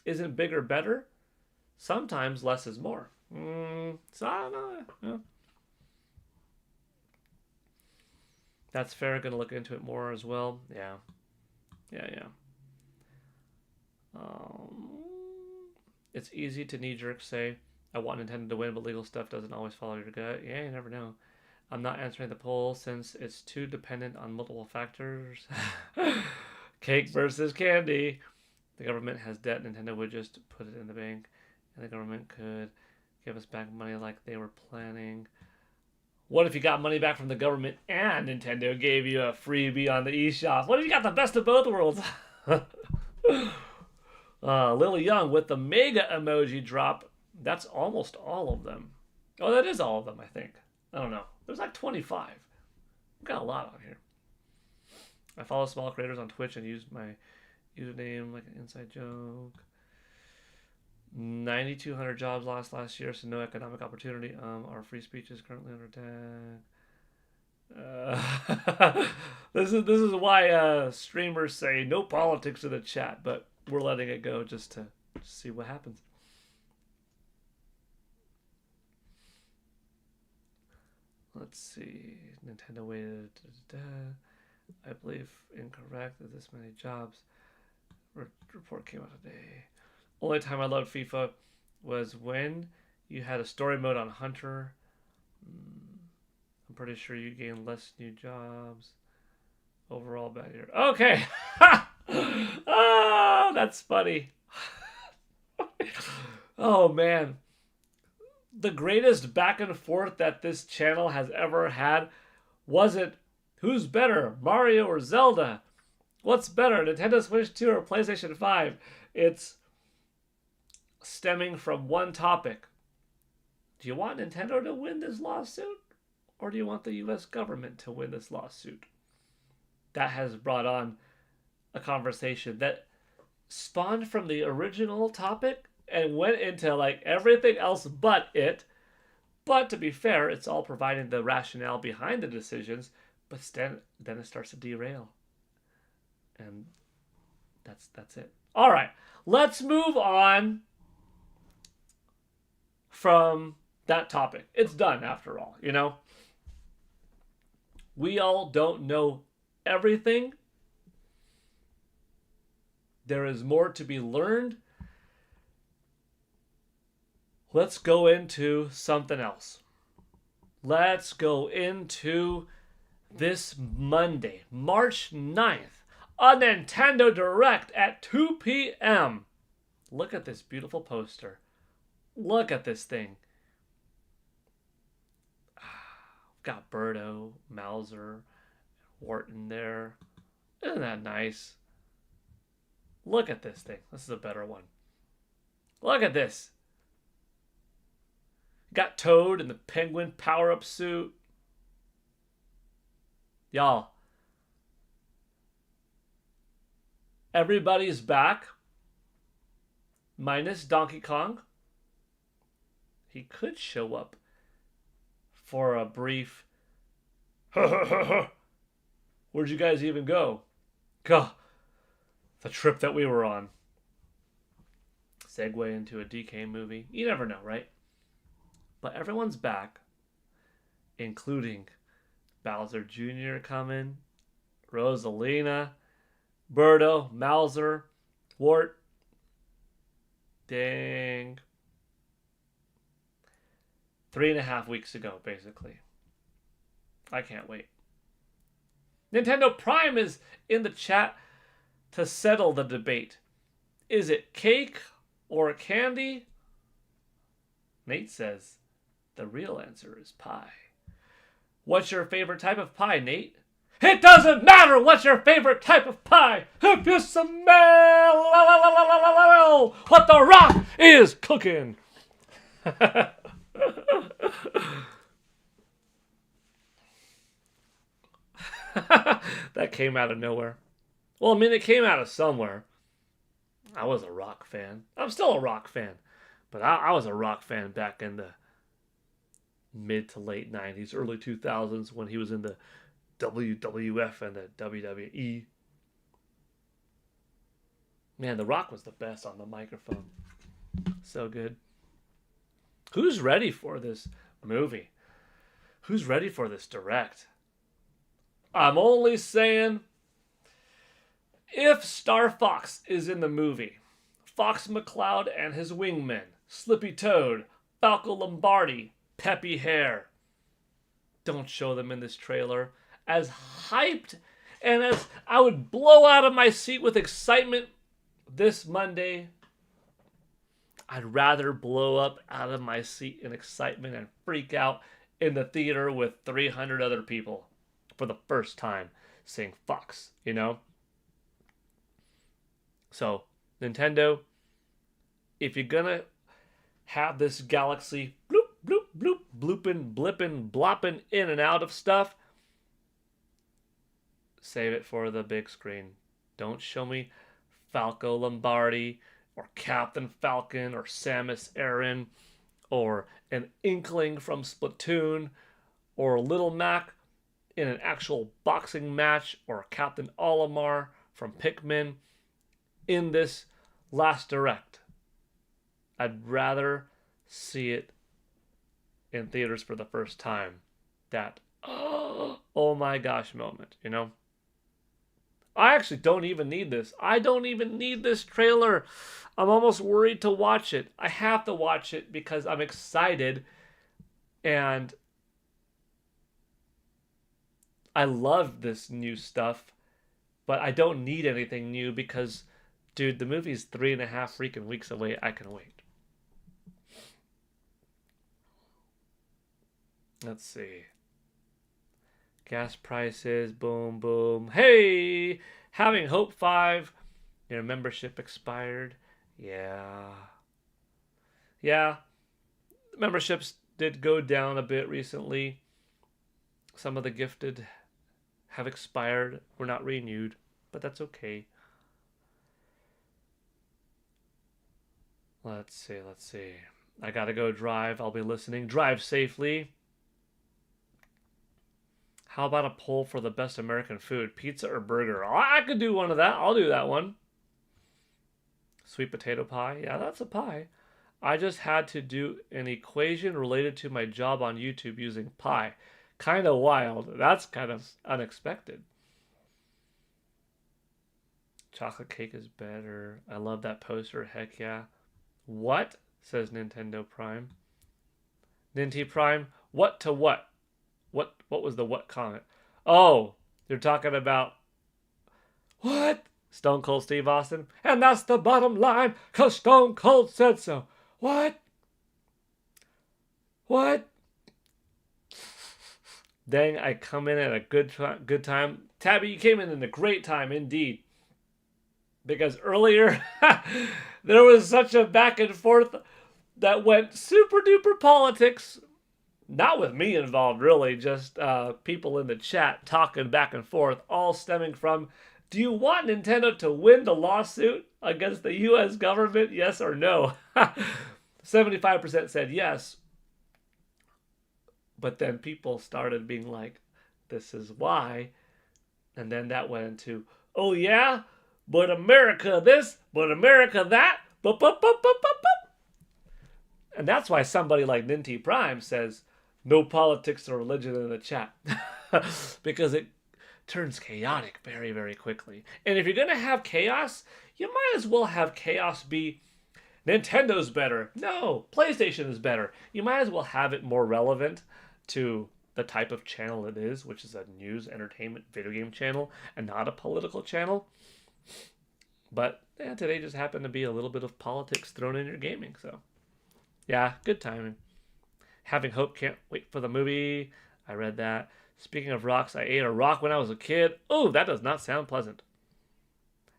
Isn't bigger better? Sometimes less is more. So I don't know. Yeah. That's fair. Gonna look into it more as well. Yeah. Yeah. It's easy to knee jerk say, I want Nintendo to win, but legal stuff doesn't always follow your gut. Yeah, you never know. I'm not answering the poll since it's too dependent on multiple factors. Cake versus candy. The government has debt. Nintendo would just put it in the bank, and the government could give us back money like they were planning. What if you got money back from the government and Nintendo gave you a freebie on the eShop? What if you got the best of both worlds? Lily Young with the mega emoji drop. That's almost all of them. Oh, that is all of them, I think. I don't know. There's like 25. We've got a lot on here. I follow small creators on Twitch and use my username like an inside joke. 9,200 jobs lost last year, so no economic opportunity. Our free speech is currently under attack. This is why streamers say no politics in the chat, but we're letting it go just to see what happens. Let's see. Nintendo waited. I believe incorrect that this many jobs. Report came out today. Only time I loved FIFA was when you had a story mode on Hunter. I'm pretty sure you gained less new jobs. Overall bad year. Okay. Oh, that's funny. Oh, man. The greatest back and forth that this channel has ever had wasn't who's better, Mario or Zelda? What's better, Nintendo Switch 2 or PlayStation 5? It's stemming from one topic. Do you want Nintendo to win this lawsuit? Or do you want the US government to win this lawsuit? That has brought on a conversation that spawned from the original topic and went into like everything else but it. But to be fair, it's all providing the rationale behind the decisions, but then it starts to derail. And that's it. All right, let's move on from that topic. It's done after all, you know? We all don't know everything. There is more to be learned. Let's go into something else. Let's go into this Monday, March 9th, a Nintendo Direct at 2 p.m. Look at this beautiful poster. Look at this thing. Got Birdo, Mauser, Wharton there. Isn't that nice? Look at this thing. This is a better one. Look at this. Got Toad in the penguin power-up suit. Y'all. Everybody's back. Minus Donkey Kong. He could show up for a brief where'd you guys even go? God, the trip that we were on. Segue into a DK movie. You never know, right? But everyone's back, including Bowser Jr. coming, Rosalina, Birdo, Mauser, Wart. Dang. 3.5 weeks ago, basically. I can't wait. Nintendo Prime is in the chat to settle the debate. Is it cake or candy? Nate says the real answer is pie. What's your favorite type of pie, Nate? It doesn't matter what's your favorite type of pie if you smell what the Rock is cooking. That came out of nowhere. Well, I mean, it came out of somewhere. I was a Rock fan. I'm still a Rock fan. But I was a Rock fan back in the mid to late 90s, early 2000s when he was in the WWF and the WWE. Man, The Rock was the best on the microphone. So good. Who's ready for this movie? Who's ready for this direct? I'm only saying, if Star Fox is in the movie, Fox McCloud and his wingmen, Slippy Toad, Falco Lombardi, Peppy Hare, don't show them in this trailer. As hyped and as I would blow out of my seat with excitement this Monday, I'd rather blow up out of my seat in excitement and freak out in the theater with 300 other people for the first time seeing Fox, you know? So, Nintendo, if you're gonna have this galaxy bloop, bloop, bloop, blooping, blipping, blopping in and out of stuff, save it for the big screen. Don't show me Falco Lombardi or Captain Falcon or Samus Aran or an Inkling from Splatoon or Little Mac in an actual boxing match or Captain Olimar from Pikmin in this last direct. I'd rather see it in theaters for the first time. That, oh my gosh moment, you know? I actually don't even need this. I don't even need this trailer. I'm almost worried to watch it. I have to watch it because I'm excited and I love this new stuff, but I don't need anything new because, dude, the movie's 3.5 freaking weeks away. I can wait. Let's see. Gas prices, boom, boom. Hey! Having Hope 5. Your membership expired. Yeah. Yeah. Memberships did go down a bit recently. Some of the gifted have expired. Were not renewed. But that's okay. Let's see. I gotta go drive. I'll be listening. Drive safely. How about a poll for the best American food? Pizza or burger? Oh, I could do one of that. I'll do that one. Sweet potato pie. Yeah, that's a pie. I just had to do an equation related to my job on YouTube using pi. Kind of wild. That's kind of unexpected. Chocolate cake is better. I love that poster. Heck yeah. What? Says Nintendo Prime. Ninty Prime? What to what? What was the what comment? Oh, you're talking about what? Stone Cold Steve Austin? And that's the bottom line, cause Stone Cold said so. What? What? Dang, I come in at a good time. Tabby, you came in a great time indeed. Because earlier, there was such a back and forth that went super duper politics. Not with me involved, really, just people in the chat talking back and forth, all stemming from, do you want Nintendo to win the lawsuit against the U.S. government, yes or no? 75% said yes. But then people started being like, this is why. And then that went into, oh yeah? But America this, but America that, but. And that's why somebody like Ninty Prime says, no politics or religion in the chat. Because it turns chaotic very, very quickly. And if you're going to have chaos, you might as well have chaos be Nintendo's better. No, PlayStation is better. You might as well have it more relevant to the type of channel it is, which is a news, entertainment, video game channel, and not a political channel. But yeah, today just happened to be a little bit of politics thrown in your gaming. So yeah, good timing. Having hope, can't wait for the movie. I read that. Speaking of rocks, I ate a rock when I was a kid. Oh, that does not sound pleasant.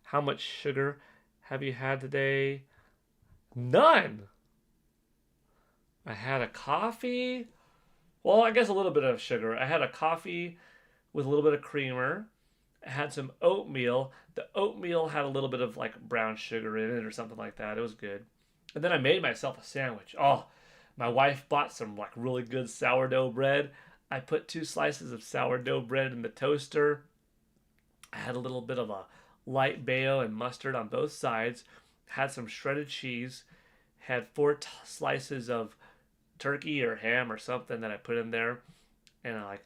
How much sugar have you had today? None. I had a coffee. Well, I guess a little bit of sugar. I had a coffee with a little bit of creamer. I had some oatmeal. The oatmeal had a little bit of like brown sugar in it or something like that. It was good. And then I made myself a sandwich. Oh, my wife bought some like really good sourdough bread. I put 2 slices of sourdough bread in the toaster. I had a little bit of a light mayo and mustard on both sides. Had some shredded cheese. Had 4 slices of turkey or ham or something that I put in there. And I like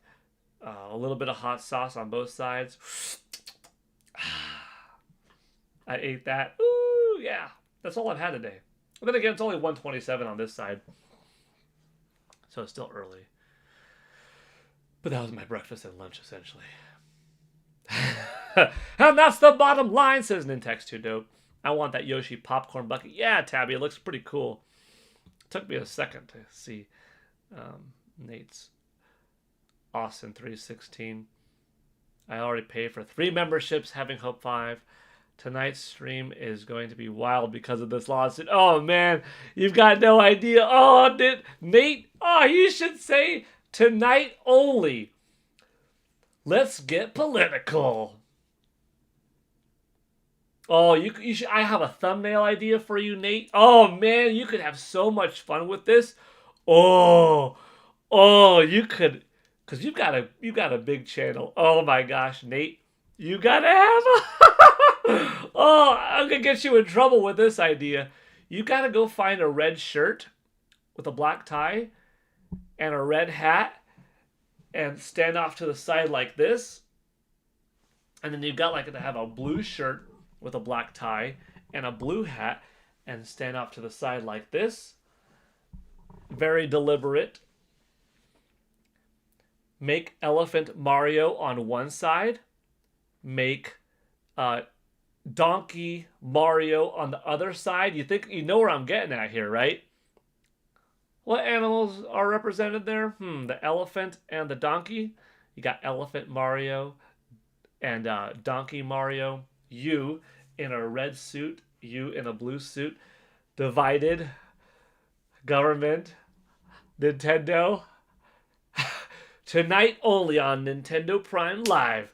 a little bit of hot sauce on both sides. I ate that. Ooh, yeah. That's all I've had today. But then again, it's only 1:27 on this side. So it's still early. But that was my breakfast and lunch, essentially. And that's the bottom line, says Nintex2 Dope. I want that Yoshi popcorn bucket. Yeah, Tabby, it looks pretty cool. It took me a second to see Nate's Austin 316. I already paid for 3 memberships, having Hope 5. Tonight's stream is going to be wild because of this lawsuit. Oh, man, you've got no idea. Oh, Nate, you should say tonight only. Let's get political. Oh, you should. I have a thumbnail idea for you, Nate. Oh, man, you could have so much fun with this. Oh, you could, because you've got a big channel. Oh, my gosh, Nate, you got to have Oh, I'm going to get you in trouble with this idea. You got to go find a red shirt with a black tie and a red hat and stand off to the side like this. And then you've got like to have a blue shirt with a black tie and a blue hat and stand off to the side like this. Very deliberate. Make Elephant Mario on one side. Make Donkey Mario on the other side. You know where I'm getting at here, right? What animals are represented there? The elephant and the donkey. You got Elephant Mario and Donkey Mario. You in a red suit, you in a blue suit. Divided. Government. Nintendo. Tonight only on Nintendo Prime Live,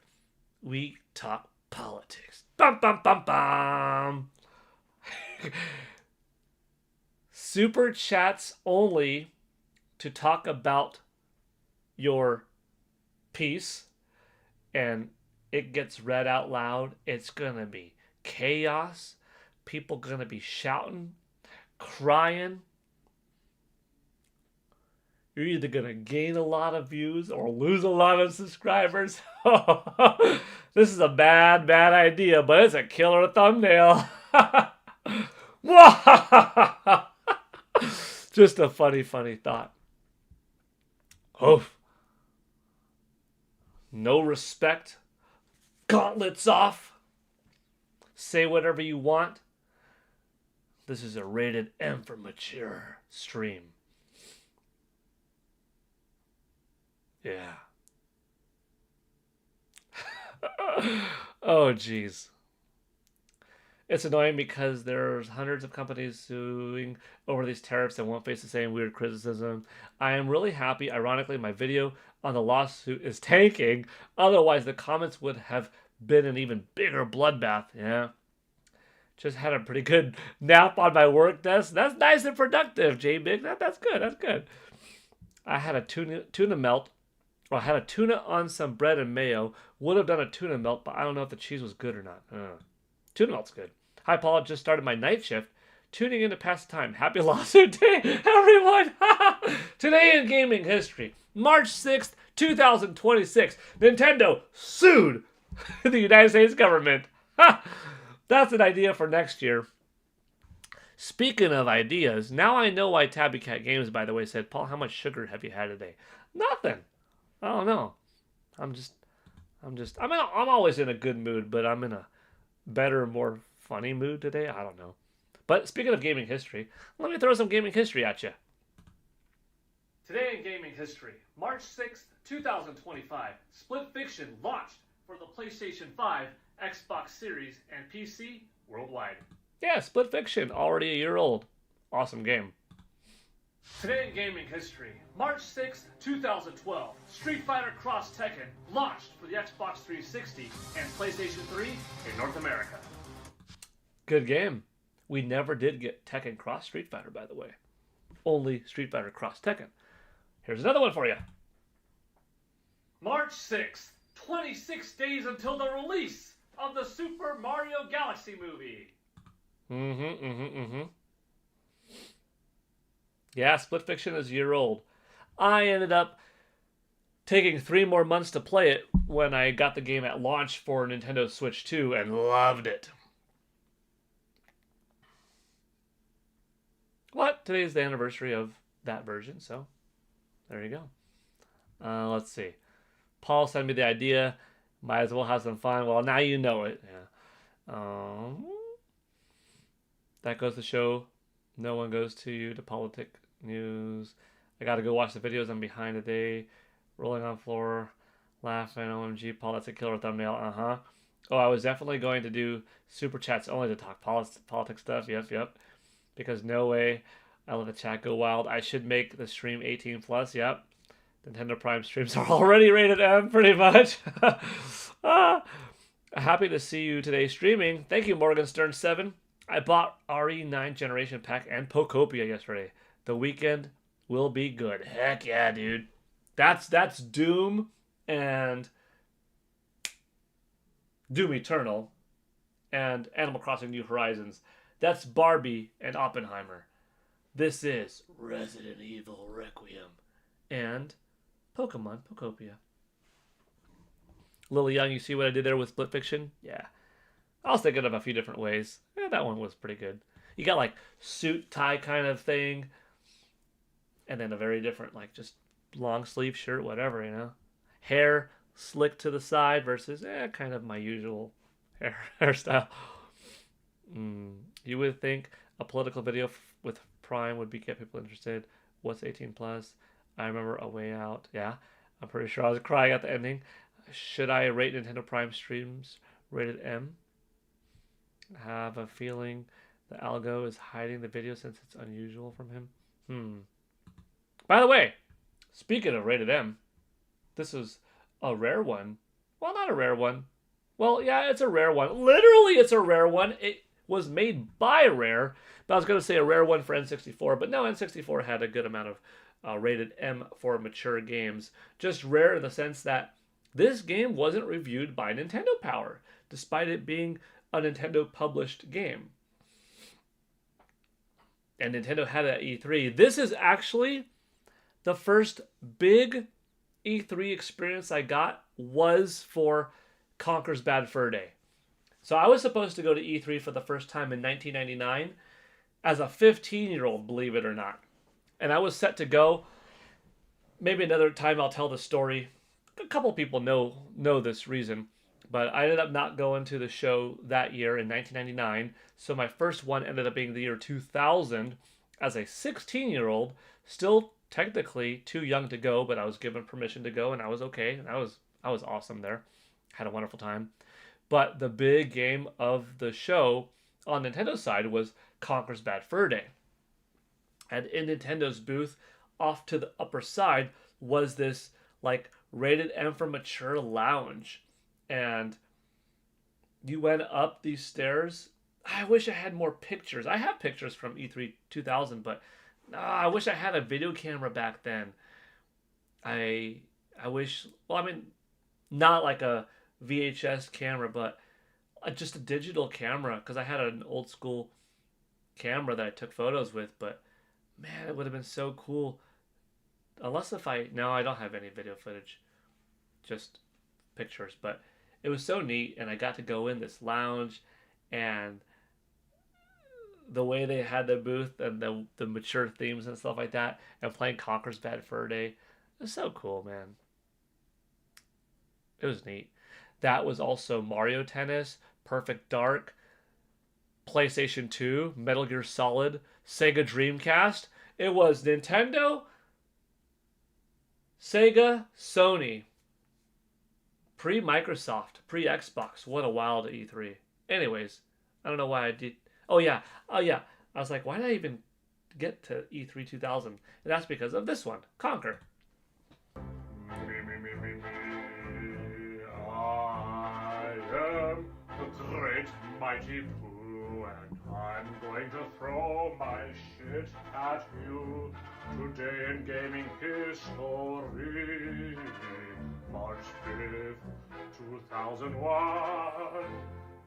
we talk politics. Bum, bum, bum, bum. Super chats only to talk about your piece, and it gets read out loud. It's going to be chaos. People going to be shouting, crying. You're either going to gain a lot of views or lose a lot of subscribers. This is a bad idea, but it's a killer thumbnail. Just a funny thought. Oh, no respect. Gauntlets off. Say whatever you want. This is a rated M for mature stream. Yeah. Oh, jeez. It's annoying because there's hundreds of companies suing over these tariffs and won't face the same weird criticism. I am really happy. Ironically, my video on the lawsuit is tanking. Otherwise, the comments would have been an even bigger bloodbath. Yeah. Just had a pretty good nap on my work desk. That's nice and productive, J-Big. That's good. That's good. I had a tuna melt. Well, I had a tuna on some bread and mayo. Would have done a tuna melt, but I don't know if the cheese was good or not. Tuna melt's good. Hi, Paul. I just started my night shift. Tuning in to pass the time. Happy lawsuit day, everyone. Today in gaming history, March 6th, 2026, Nintendo sued the United States government. That's an idea for next year. Speaking of ideas, now I know why Tabby Cat Games, by the way, said, Paul, how much sugar have you had today? Nothing. I don't know. I'm always in a good mood, but I'm in a better, more funny mood today. I don't know. But speaking of gaming history, let me throw some gaming history at you. Today in gaming history, March 6th, 2025, Split Fiction launched for the PlayStation 5, Xbox Series, and PC worldwide. Yeah, Split Fiction, already a year old. Awesome game. Today in gaming history, March 6th, 2012, Street Fighter Cross Tekken launched for the Xbox 360 and PlayStation 3 in North America. Good game. We never did get Tekken Cross Street Fighter, by the way. Only Street Fighter Cross Tekken. Here's another one for you. March 6th, 26 days until the release of the Super Mario Galaxy movie. Yeah, Split Fiction is a year old. I ended up taking 3 more months to play it when I got the game at launch for Nintendo Switch 2 and loved it. What? Today's the anniversary of that version, so there you go. Let's see. Paul sent me the idea. Might as well have some fun. Well, now you know it. Yeah. That goes to show no one goes to you to politic news. I gotta go watch the videos. I'm behind today. Rolling on floor, laughing. OMG, Paul, that's a killer thumbnail. Oh, I was definitely going to do super chats only to talk politics stuff. Yep. Because no way I let the chat go wild. I should make the stream 18 plus. Yep. Nintendo Prime streams are already rated M, pretty much. Happy to see you today streaming. Thank you, Morgenstern7. I bought RE9 Generation Pack and Pokopia yesterday. The weekend will be good. Heck yeah, dude. That's Doom and Doom Eternal and Animal Crossing New Horizons. That's Barbie and Oppenheimer. This is Resident Evil Requiem and Pokemon Pokopia. Lily Young, you see what I did there with Split Fiction? Yeah. I was thinking of a few different ways. Yeah, that one was pretty good. You got like suit tie kind of thing. And then a very different, like just long sleeve shirt, whatever, you know. Hair slicked to the side versus kind of my usual hairstyle. You would think a political video with Prime would get people interested. What's 18 plus? I remember A Way Out. Yeah, I'm pretty sure I was crying at the ending. Should I rate Nintendo Prime streams rated M? I have a feeling the algo is hiding the video since it's unusual from him. By the way, speaking of rated M, this is a rare one. Well, not a rare one. Well, yeah, it's a rare one. Literally, it's a rare one. It was made by Rare, but I was going to say a rare one for N64, but no, N64 had a good amount of rated M for mature games. Just rare in the sense that this game wasn't reviewed by Nintendo Power, despite it being a Nintendo-published game. And Nintendo had it at E3. This is actually the first big E3 experience I got was for Conker's Bad Fur Day. So I was supposed to go to E3 for the first time in 1999 as a 15-year-old, believe it or not. And I was set to go. Maybe another time I'll tell the story. A couple people know this reason, but I ended up not going to the show that year in 1999. So my first one ended up being the year 2000 as a 16-year-old, still technically too young to go, but I was given permission to go and I was okay. And I was awesome there. Had a wonderful time. But the big game of the show on Nintendo's side was Conker's Bad Fur Day. And in Nintendo's booth, off to the upper side, was this like rated M for mature lounge. And you went up these stairs. I wish I had more pictures. I have pictures from E3 2000, but I wish I had a video camera back then. I wish, well, I mean, not like a VHS camera, but just a digital camera, because I had an old school camera that I took photos with. But man, it would have been so cool. Unless if no, I don't have any video footage, just pictures. But it was so neat, and I got to go in this lounge, and the way they had the booth and the mature themes and stuff like that, and playing Conker's Bad Fur Day, it was so cool, man. It was neat. That was also Mario Tennis, Perfect Dark, PlayStation 2, Metal Gear Solid, Sega Dreamcast. It was Nintendo, Sega, Sony. Pre-Microsoft, pre-Xbox. What a wild E3. Anyways, I don't know why I did. Oh yeah. I was like, why did I even get to E3 2000? And that's because of this one, Conker. I am the great mighty Pooh, and I'm going to throw my shit at you today in gaming history. March 5th, 2001.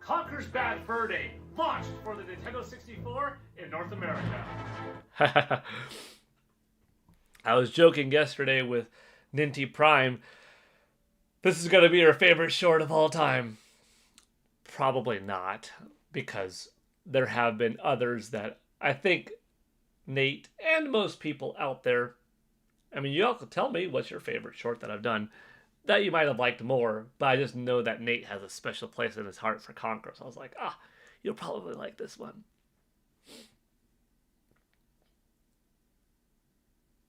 Conker's Bad Fur Day, launched for the Nintendo 64 in North America. I was joking yesterday with Ninty Prime. This is going to be her favorite short of all time. Probably not, because there have been others that I think Nate and most people out there, I mean, you all could tell me what's your favorite short that I've done that you might have liked more, but I just know that Nate has a special place in his heart for Conker, so I was like, you'll probably like this one.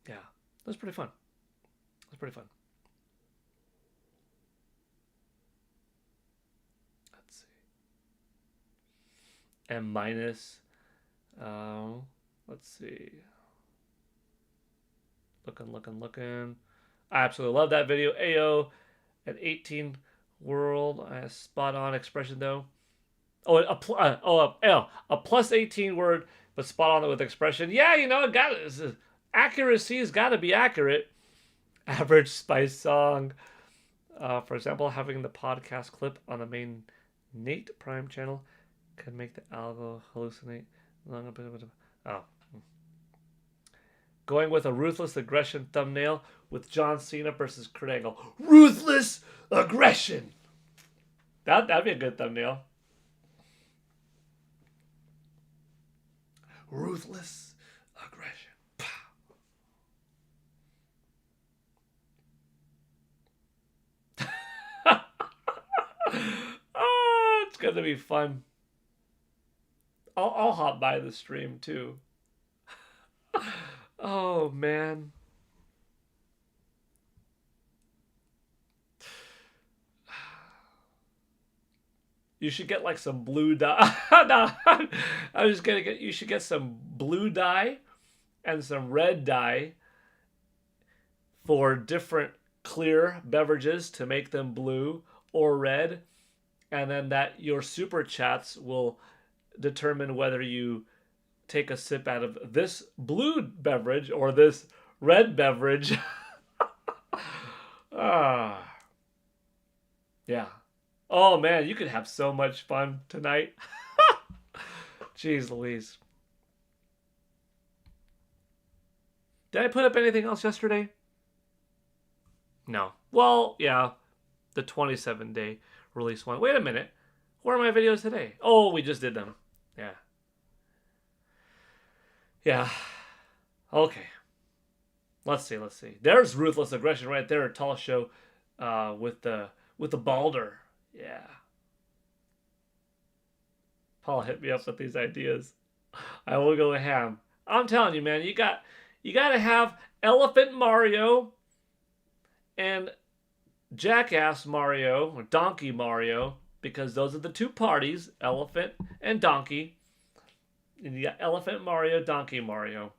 Yeah, that was pretty fun. Let's see. M minus. Let's see. Looking. I absolutely love that video. AO at 18 world. Spot on expression though. A plus 18 word, but spot on with expression. Yeah, it got it. Accuracy's got to be accurate. Average spice song. For example, having the podcast clip on the main Nate Prime channel can make the algo hallucinate. Oh. Going with a ruthless aggression thumbnail with John Cena versus Kurt Angle. Ruthless aggression. That'd be a good thumbnail. Ruthless aggression. Oh, it's gonna be fun. I'll hop by the stream too. Oh man. You should get like some blue dye. No, I was gonna you should get some blue dye and some red dye for different clear beverages to make them blue or red, and then that your super chats will determine whether you take a sip out of this blue beverage or this red beverage. Yeah. Oh man, you could have so much fun tonight. Jeez Louise. Did I put up anything else yesterday? No. Well, yeah. The 27-day release one. Wait a minute. Where are my videos today? Oh, we just did them. Yeah. Yeah. Okay. Let's see. There's ruthless aggression right there. Tall show, with the balder. Yeah. Paul hit me up with these ideas. I will go ham. I'm telling you, man. You got to have Elephant Mario and Jackass Mario or Donkey Mario, because those are the two parties, Elephant and Donkey. And you got Elephant Mario, Donkey Mario.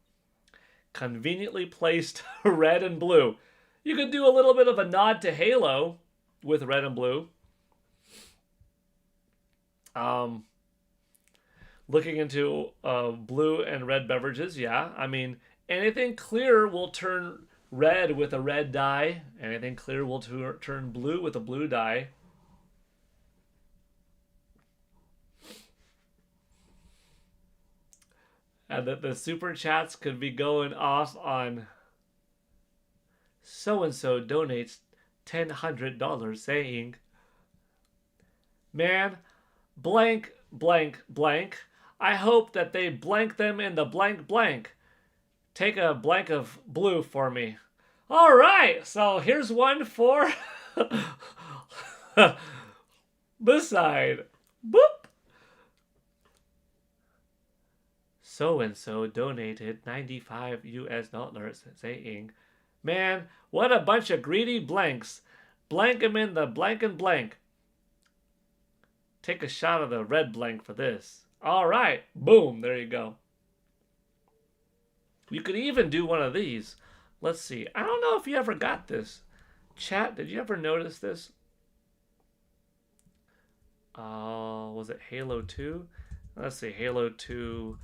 Conveniently placed red and blue. You could do a little bit of a nod to Halo with red and blue. Looking into blue and red beverages, yeah. I mean, anything clear will turn red with a red dye. Anything clear will turn blue with a blue dye. And that the super chats could be going off on so-and-so donates $1,000 saying, man, blank, blank, blank. I hope that they blank them in the blank blank. Take a blank of blue for me. All right, so here's one for this side. Boop. So-and-so donated $95 saying, man, what a bunch of greedy blanks. Blank them in the blank and blank. Take a shot of the red blank for this. All right. Boom. There you go. You could even do one of these. Let's see. I don't know if you ever got this. Chat, did you ever notice this? Was it Halo 2? Let's see. Halo 2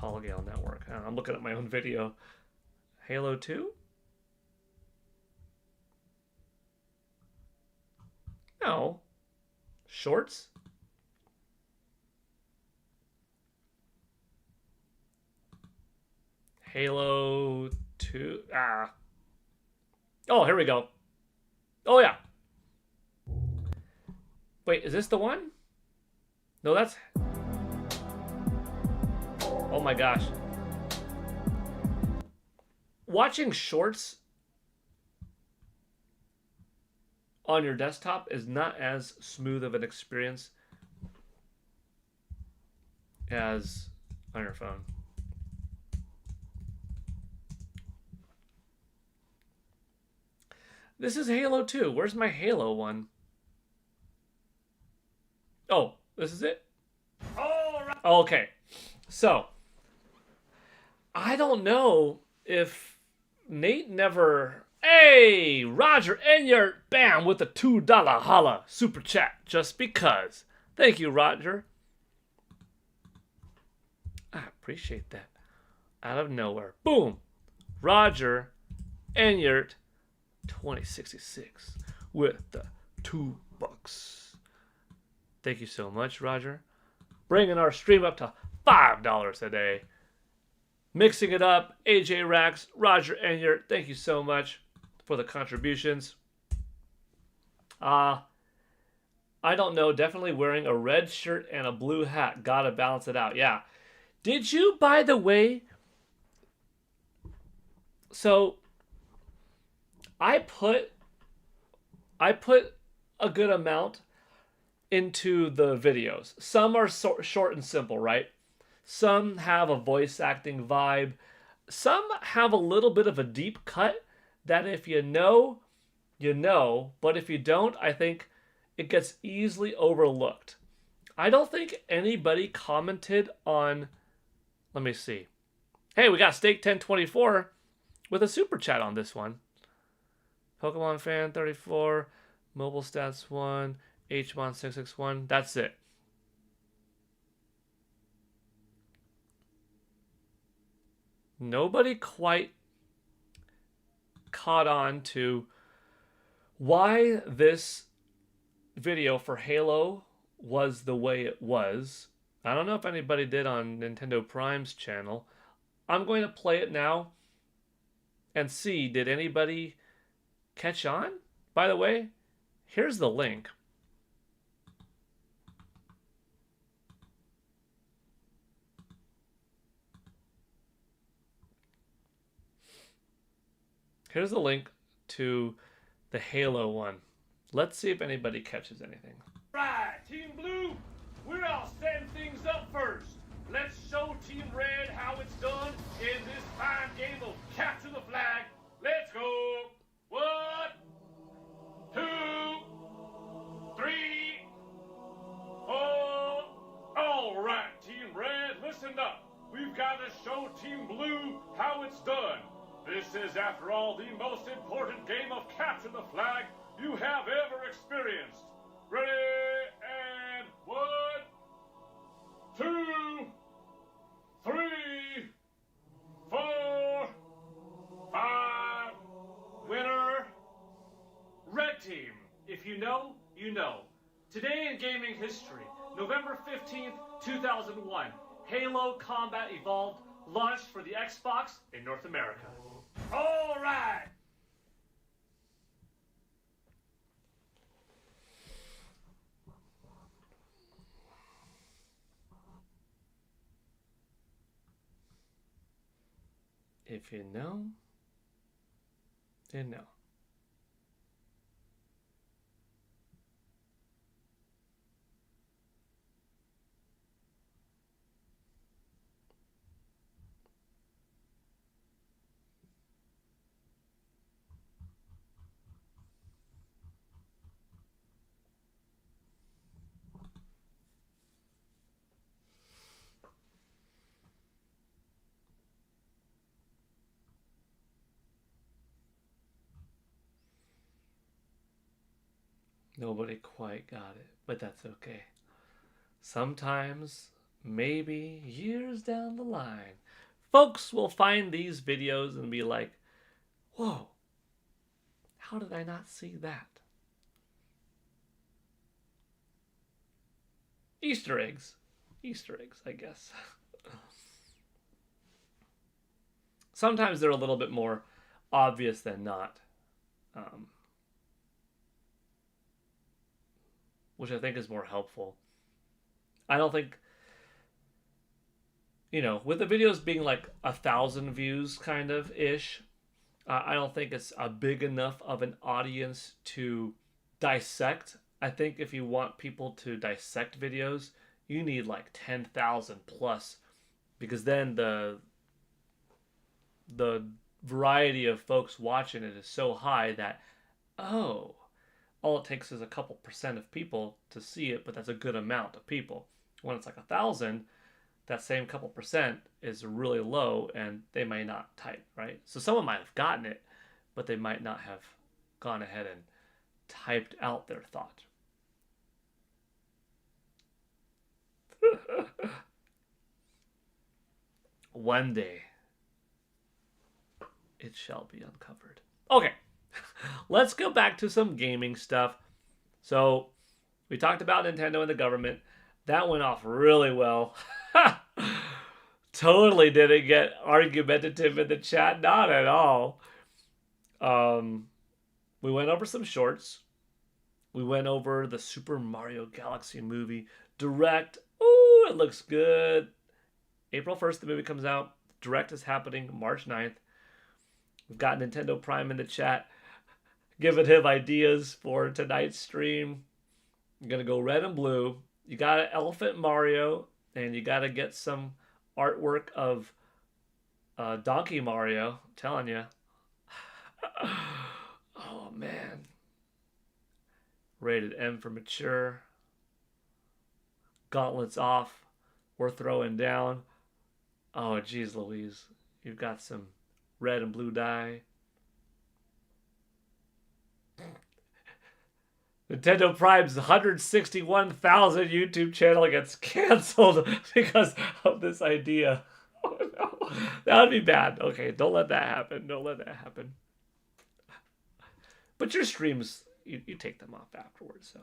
Gale Network. I'm looking at my own video. Halo 2? No. Shorts? Halo 2. Oh, here we go. Oh, yeah. Wait, is this the one? No, that's... Oh my gosh. Watching shorts on your desktop is not as smooth of an experience as on your phone. This is Halo 2. Where's my Halo one? Oh, this is it? All right. Okay. So, I don't know if Nate never... Hey, Roger Enyart, bam, with a $2 holla super chat, just because. Thank you, Roger. I appreciate that. Out of nowhere. Boom. Roger Enyart, 2066, with the $2. Thank you so much, Roger. Bringing our stream up to $5 a day. Mixing it up, AJ Rax, Roger Enyart, thank you so much for the contributions. I don't know, definitely wearing a red shirt and a blue hat. Gotta balance it out. Yeah. Did you, by the way... So, I put a good amount into the videos. Some are short and simple, right? Some have a voice acting vibe. Some have a little bit of a deep cut that if you know, you know. But if you don't, I think it gets easily overlooked. I don't think anybody commented on... Let me see. Hey, we got Steak 1024 with a super chat on this one. Pokemon Fan 34, Mobile Stats 1, Hmon 661. That's it. Nobody quite caught on to why this video for Halo was the way it was. I don't know if anybody did on Nintendo Prime's channel. I'm going to play it now. and see, did anybody catch on? By the way, here's the link. Here's the link to the Halo one. Let's see if anybody catches anything. Right, Team Blue, we're all setting things up first. Let's show Team Red how it's done in this fine game of capture the flag. Let's go. 1, 2, 3, 4. All right, Team Red, listen up. We've got to show Team Blue how it's done. This is, after all, the most important game of capture the flag you have ever experienced. Ready, and 1, 2, 3, 4, 5. Winner, Red Team. If you know, you know. Today in gaming history, November 15th, 2001, Halo Combat Evolved launched for the Xbox in North America. All right. If you know, you know. Nobody quite got it, but that's okay. Sometimes, maybe years down the line, folks will find these videos and be like, whoa, how did I not see that? Easter eggs. Easter eggs, I guess. Sometimes they're a little bit more obvious than not. Which I think is more helpful. I don't think, with the videos being like 1,000 views kind of ish, I don't think it's a big enough of an audience to dissect. I think if you want people to dissect videos, you need like 10,000 plus, because then the variety of folks watching it is so high that, oh, all it takes is a couple percent of people to see it, but that's a good amount of people. When it's like 1,000, that same couple percent is really low and they may not type, right? So someone might have gotten it, but they might not have gone ahead and typed out their thought. One day, it shall be uncovered. Okay. Let's go back to some gaming stuff. So, we talked about Nintendo and the government. That went off really well. Totally didn't get argumentative in the chat. Not at all. We went over some shorts. We went over the Super Mario Galaxy movie direct. Ooh, it looks good. April 1st, the movie comes out. Direct is happening March 9th. We've got Nintendo Prime in the chat, giving him ideas for tonight's stream. You're going to go red and blue. You got an Elephant Mario, and you got to get some artwork of Donkey Mario. I'm telling you. Oh, man. Rated M for mature. Gauntlets off. We're throwing down. Oh, geez, Louise. You've got some red and blue dye. Nintendo Prime's 161,000 YouTube channel gets canceled because of this idea. Oh no, that would be bad. Okay, don't let that happen. Don't let that happen. But your streams, you take them off afterwards, so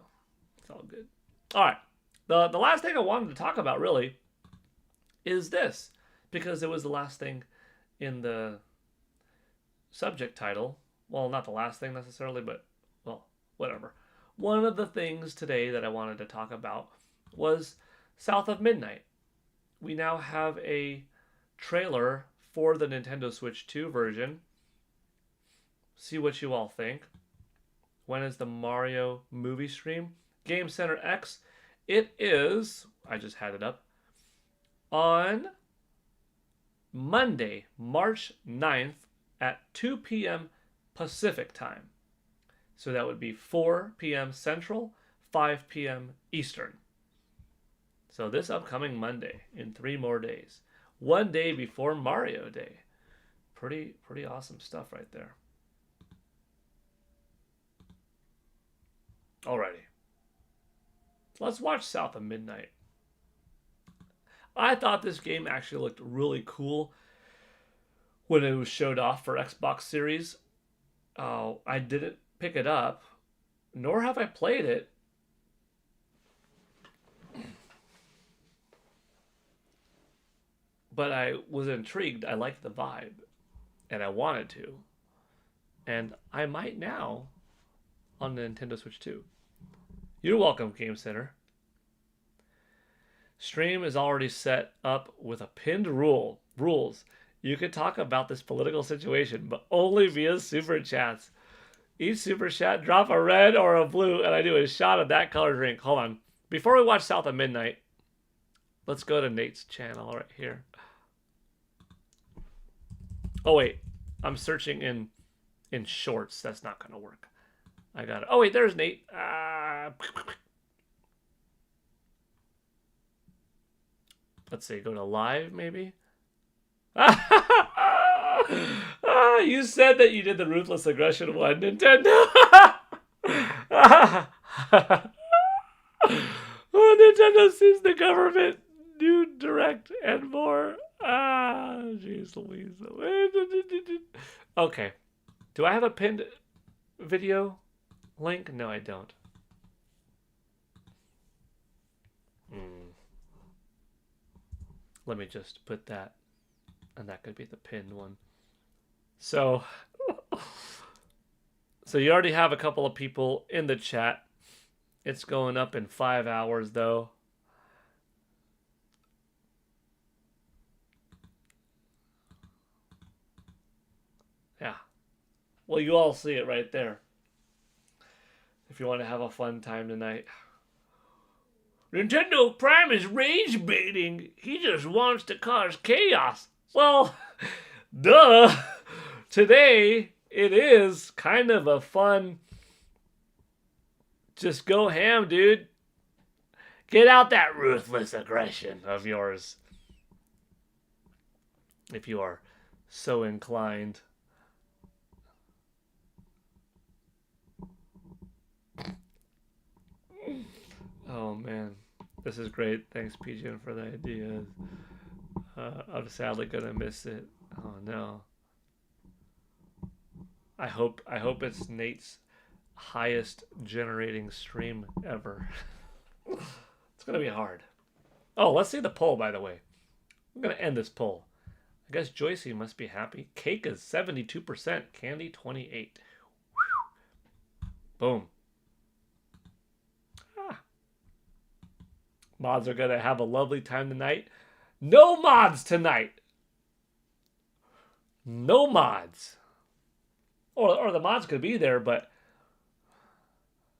it's all good. All right, the last thing I wanted to talk about really is this, because it was the last thing in the subject title, well, not the last thing necessarily, but, well, whatever. One of the things today that I wanted to talk about was South of Midnight. We now have a trailer for the Nintendo Switch 2 version. See what you all think. When is the Mario movie stream? Game Center X. It is, I just had it up, on Monday, March 9th at 2 p.m. Pacific time. So that would be 4 p.m. Central, 5 p.m. Eastern. So this upcoming Monday, in 3 more days. One day before Mario Day. Pretty awesome stuff right there. Alrighty. Let's watch South of Midnight. I thought this game actually looked really cool when it was showed off for Xbox Series. I didn't pick it up, nor have I played it. But I was intrigued. I liked the vibe, and I wanted to. And I might now on the Nintendo Switch 2. You're welcome, Game Center. Stream is already set up with a pinned rules. You can talk about this political situation, but only via super chats. Each super chat, drop a red or a blue, and I do a shot of that color drink. Hold on. Before we watch South of Midnight, let's go to Nate's channel right here. Oh, wait. I'm searching in shorts. That's not going to work. I got it. Oh, wait. There's Nate. Let's see. Go to live, maybe? You said that you did the Ruthless Aggression one, Nintendo. Nintendo sues the government. New direct and more. Jeez Louise. Okay. Do I have a pinned video link? No, I don't. Let me just put that, and that could be the pinned one. So you already have a couple of people in the chat. It's going up in 5 hours, though. Yeah. Well, you all see it right there. If you want to have a fun time tonight. Nintendo Prime is rage baiting. He just wants to cause chaos. Well, duh. Today, it is kind of a fun... Just go ham, dude. Get out that ruthless aggression of yours. If you are so inclined. Oh, man. This is great. Thanks, Pigeon, for the ideas. I'm sadly going to miss it. Oh, no. I hope it's Nate's highest generating stream ever. It's going to be hard. Oh, let's see the poll, by the way. I'm going to end this poll. I guess Joycey must be happy. Cake is 72%. Candy, 28%. Boom. Mods are going to have a lovely time tonight. No mods tonight. No mods. Or the mods could be there, but...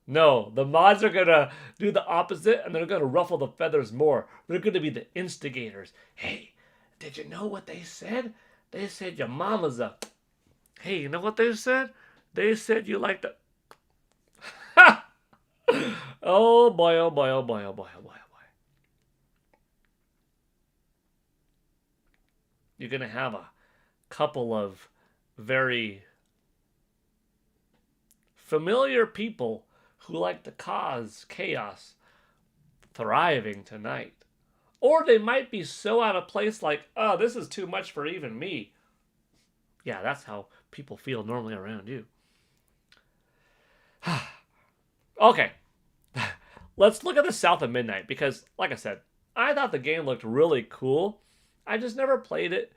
No, the mods are going to do the opposite, and they're going to ruffle the feathers more. They're going to be the instigators. Hey, did you know what they said? They said your mama's a... Hey, you know what they said? They said you like the... Oh boy, oh boy, oh boy, oh boy, oh boy, oh boy. You're going to have a couple of very familiar people who like to cause chaos thriving tonight. Or they might be so out of place like, oh, this is too much for even me. Yeah, that's how people feel normally around you. Okay. Let's look at the South of Midnight because, like I said, I thought the game looked really cool. I just never played it.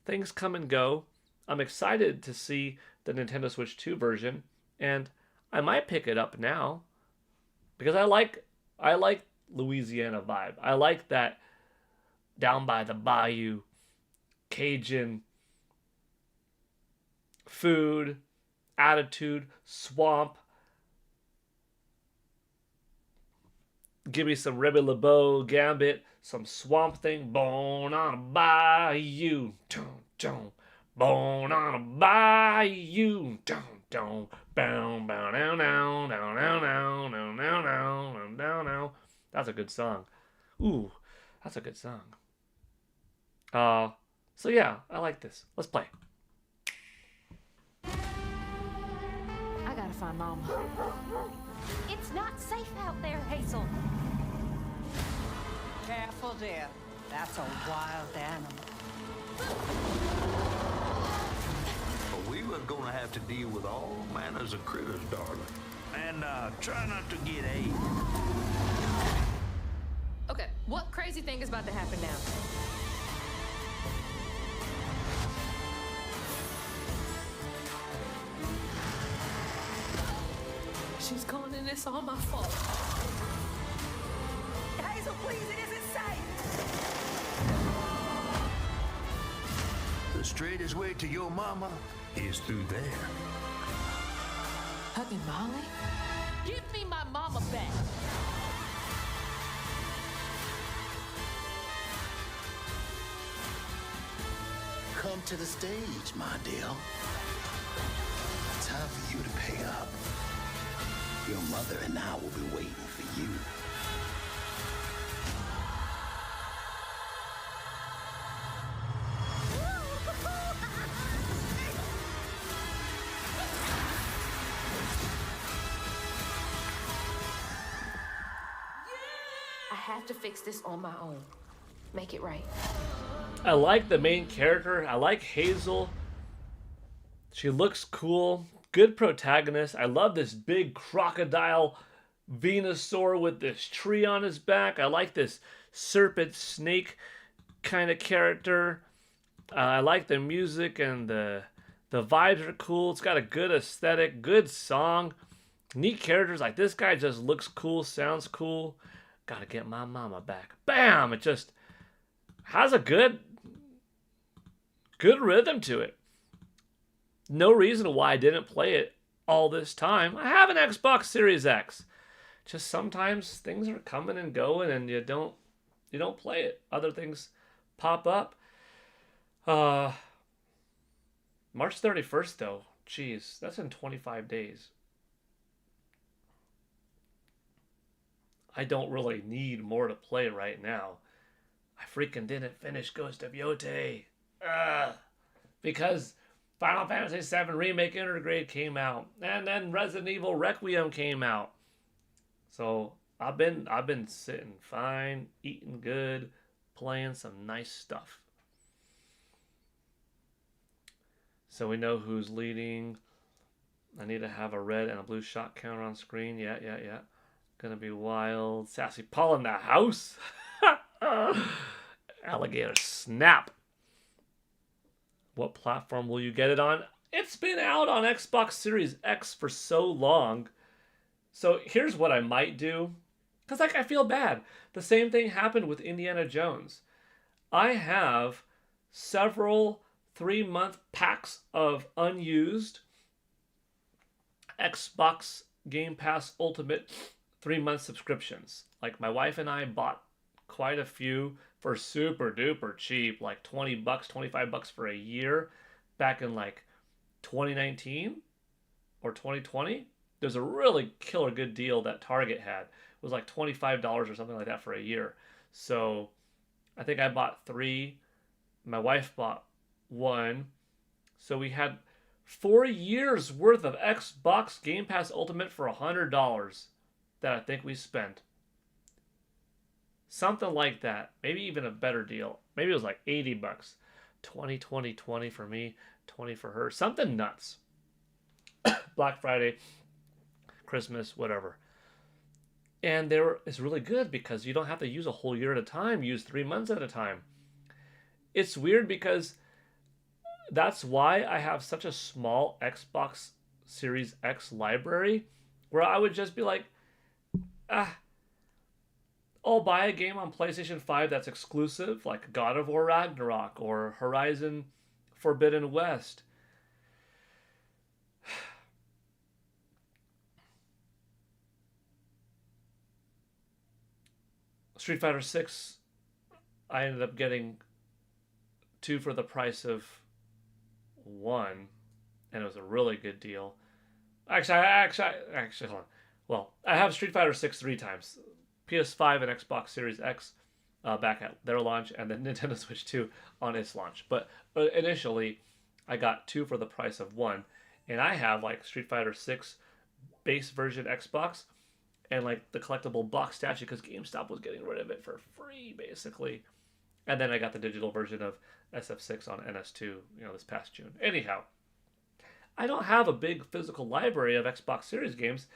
Things come and go. I'm excited to see the Nintendo Switch 2 version, and I might pick it up now because I like Louisiana vibe. I like that down by the bayou Cajun food, attitude, swamp. Give me some Remy LeBeau Gambit, some Swamp Thing, born on a bayou, dun, dun, born on a bayou, dun, dun, bow, bow, now, now, now, now, now, now, now, now, now, now. That's a good song. Ooh, that's a good song. So yeah, I like this. Let's play. I gotta find Mama. It's not safe out there, Hazel. Careful, dear. That's a wild animal. We were gonna have to deal with all manners of critters, darling. And try not to get AIDS. Okay, what crazy thing is about to happen now? She's calling and it's all my fault. Hazel, please, it isn't safe. The straightest way to your mama is through there. Hugging Molly? Give me my mama back. Come to the stage, my dear. Time for you to pay up. Your mother and I will be waiting for you. I have to fix this on my own. Make it right. I like the main character. I like Hazel. She looks cool. Good protagonist. I love this big crocodile Venusaur with this tree on his back. I like this serpent snake kind of character. I like the music and the vibes are cool. It's got a good aesthetic, good song, neat characters. Like this guy just looks cool, sounds cool. Gotta get my mama back. Bam! It just has a good rhythm to it. No reason why I didn't play it all this time. I have an Xbox Series X. Just sometimes things are coming and going and you don't play it. Other things pop up. March 31st though. Jeez, that's in 25 days. I don't really need more to play right now. I freaking didn't finish Ghost of Yote. Because Final Fantasy VII Remake Intergrade came out, and then Resident Evil Requiem came out. So I've been sitting fine, eating good, playing some nice stuff. So we know who's leading. I need to have a red and a blue shot counter on screen. Yeah. Gonna be wild. Sassy Paul in the house. Alligator snap. What platform will you get it on? It's been out on Xbox Series X for so long. So here's what I might do. Because I feel bad. The same thing happened with Indiana Jones. I have several 3-month packs of unused Xbox Game Pass Ultimate 3-month subscriptions. Like my wife and I bought quite a few for super duper cheap, like $20, $25 for a year back in like 2019 or 2020. There's a really killer good deal that Target had. It was like $25 or something like that for a year. So I think I bought 3. My wife bought 1. So we had 4 years worth of Xbox Game Pass Ultimate for $100 that I think we spent. Something like that. Maybe even a better deal. Maybe it was like $80. 20, 20, 20 for me, 20 for her. Something nuts. Black Friday, Christmas, whatever. And it's really good because you don't have to use a whole year at a time. Use 3 months at a time. It's weird because that's why I have such a small Xbox Series X library, where I would just be like, ah, I'll buy a game on PlayStation 5 that's exclusive, like God of War Ragnarok or Horizon Forbidden West. Street Fighter 6, I ended up getting 2 for the price of 1, and it was a really good deal. Actually, hold on. Well, I have Street Fighter 6 3 times. PS5 and Xbox Series X back at their launch, and then Nintendo Switch 2 on its launch. But initially, I got 2 for the price of 1, and I have like Street Fighter 6 base version Xbox and like the collectible box statue because GameStop was getting rid of it for free basically. And then I got the digital version of SF6 on NS2, this past June. Anyhow, I don't have a big physical library of Xbox Series games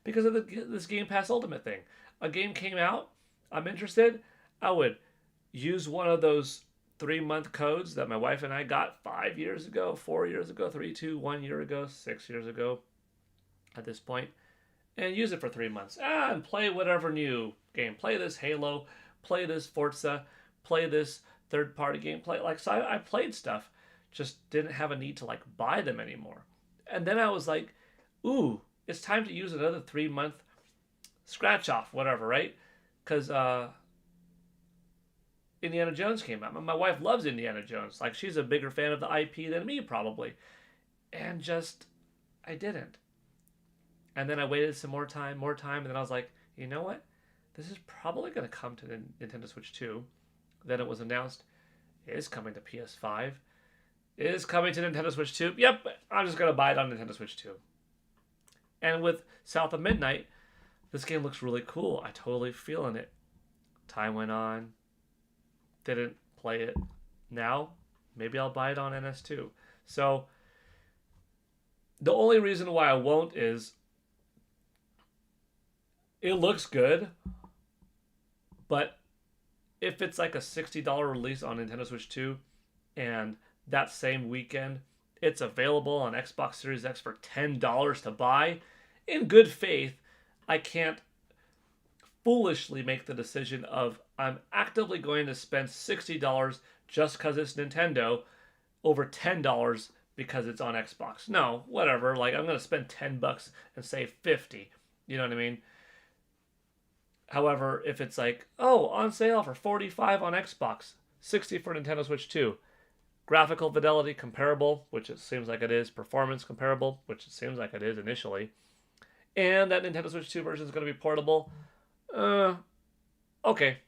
because of this Game Pass Ultimate thing. A game came out, I'm interested, I would use one of those 3-month codes that my wife and I got 5 years ago, 4 years ago, 3, 2, 1 year ago, 6 years ago at this point, and use it for 3 months. And play whatever new game. Play this Halo, play this Forza, play this third-party game. So I played stuff, just didn't have a need to like buy them anymore. And then I was like, ooh, it's time to use another 3-month scratch off, whatever, right? Because Indiana Jones came out. My wife loves Indiana Jones. Like, she's a bigger fan of the IP than me, probably. And just, I didn't. And then I waited some more time, and then I was like, you know what? This is probably going to come to Nintendo Switch 2. Then it was announced, it is coming to PS5. It is coming to Nintendo Switch 2. Yep, I'm just going to buy it on Nintendo Switch 2. And with South of Midnight, this game looks really cool. I totally feeling it. Time went on. Didn't play it. Now, maybe I'll buy it on NS2. So, the only reason why I won't is it looks good, but if it's like a $60 release on Nintendo Switch 2 and that same weekend it's available on Xbox Series X for $10 to buy, in good faith, I can't foolishly make the decision of I'm actively going to spend $60 just because it's Nintendo over $10 because it's on Xbox. No, whatever. Like, I'm going to spend $10 and save 50. You know what I mean? However, if it's like, oh, on sale for $45 on Xbox, $60 for Nintendo Switch 2, graphical fidelity comparable, which it seems like it is, performance comparable, which it seems like it is initially, and that Nintendo Switch 2 version is going to be portable, okay.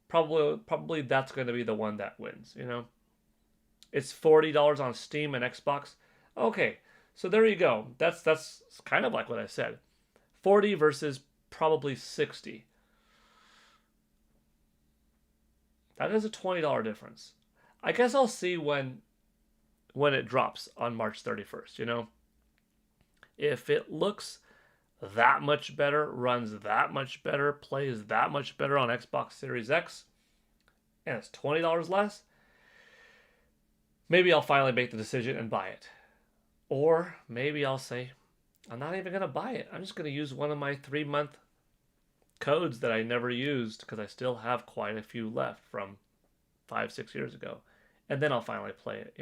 Probably that's going to be the one that wins, It's $40 on Steam and Xbox. Okay, so there you go. That's kind of like what I said. 40 versus probably 60. That is a $20 difference. I guess I'll see when it drops on March 31st, If it looks that much better, runs that much better, plays that much better on Xbox Series X, and it's $20 less, maybe I'll finally make the decision and buy it. Or maybe I'll say, I'm not even going to buy it. I'm just going to use one of my 3-month codes that I never used because I still have quite a few left from 5-6 years ago. And then I'll finally play it,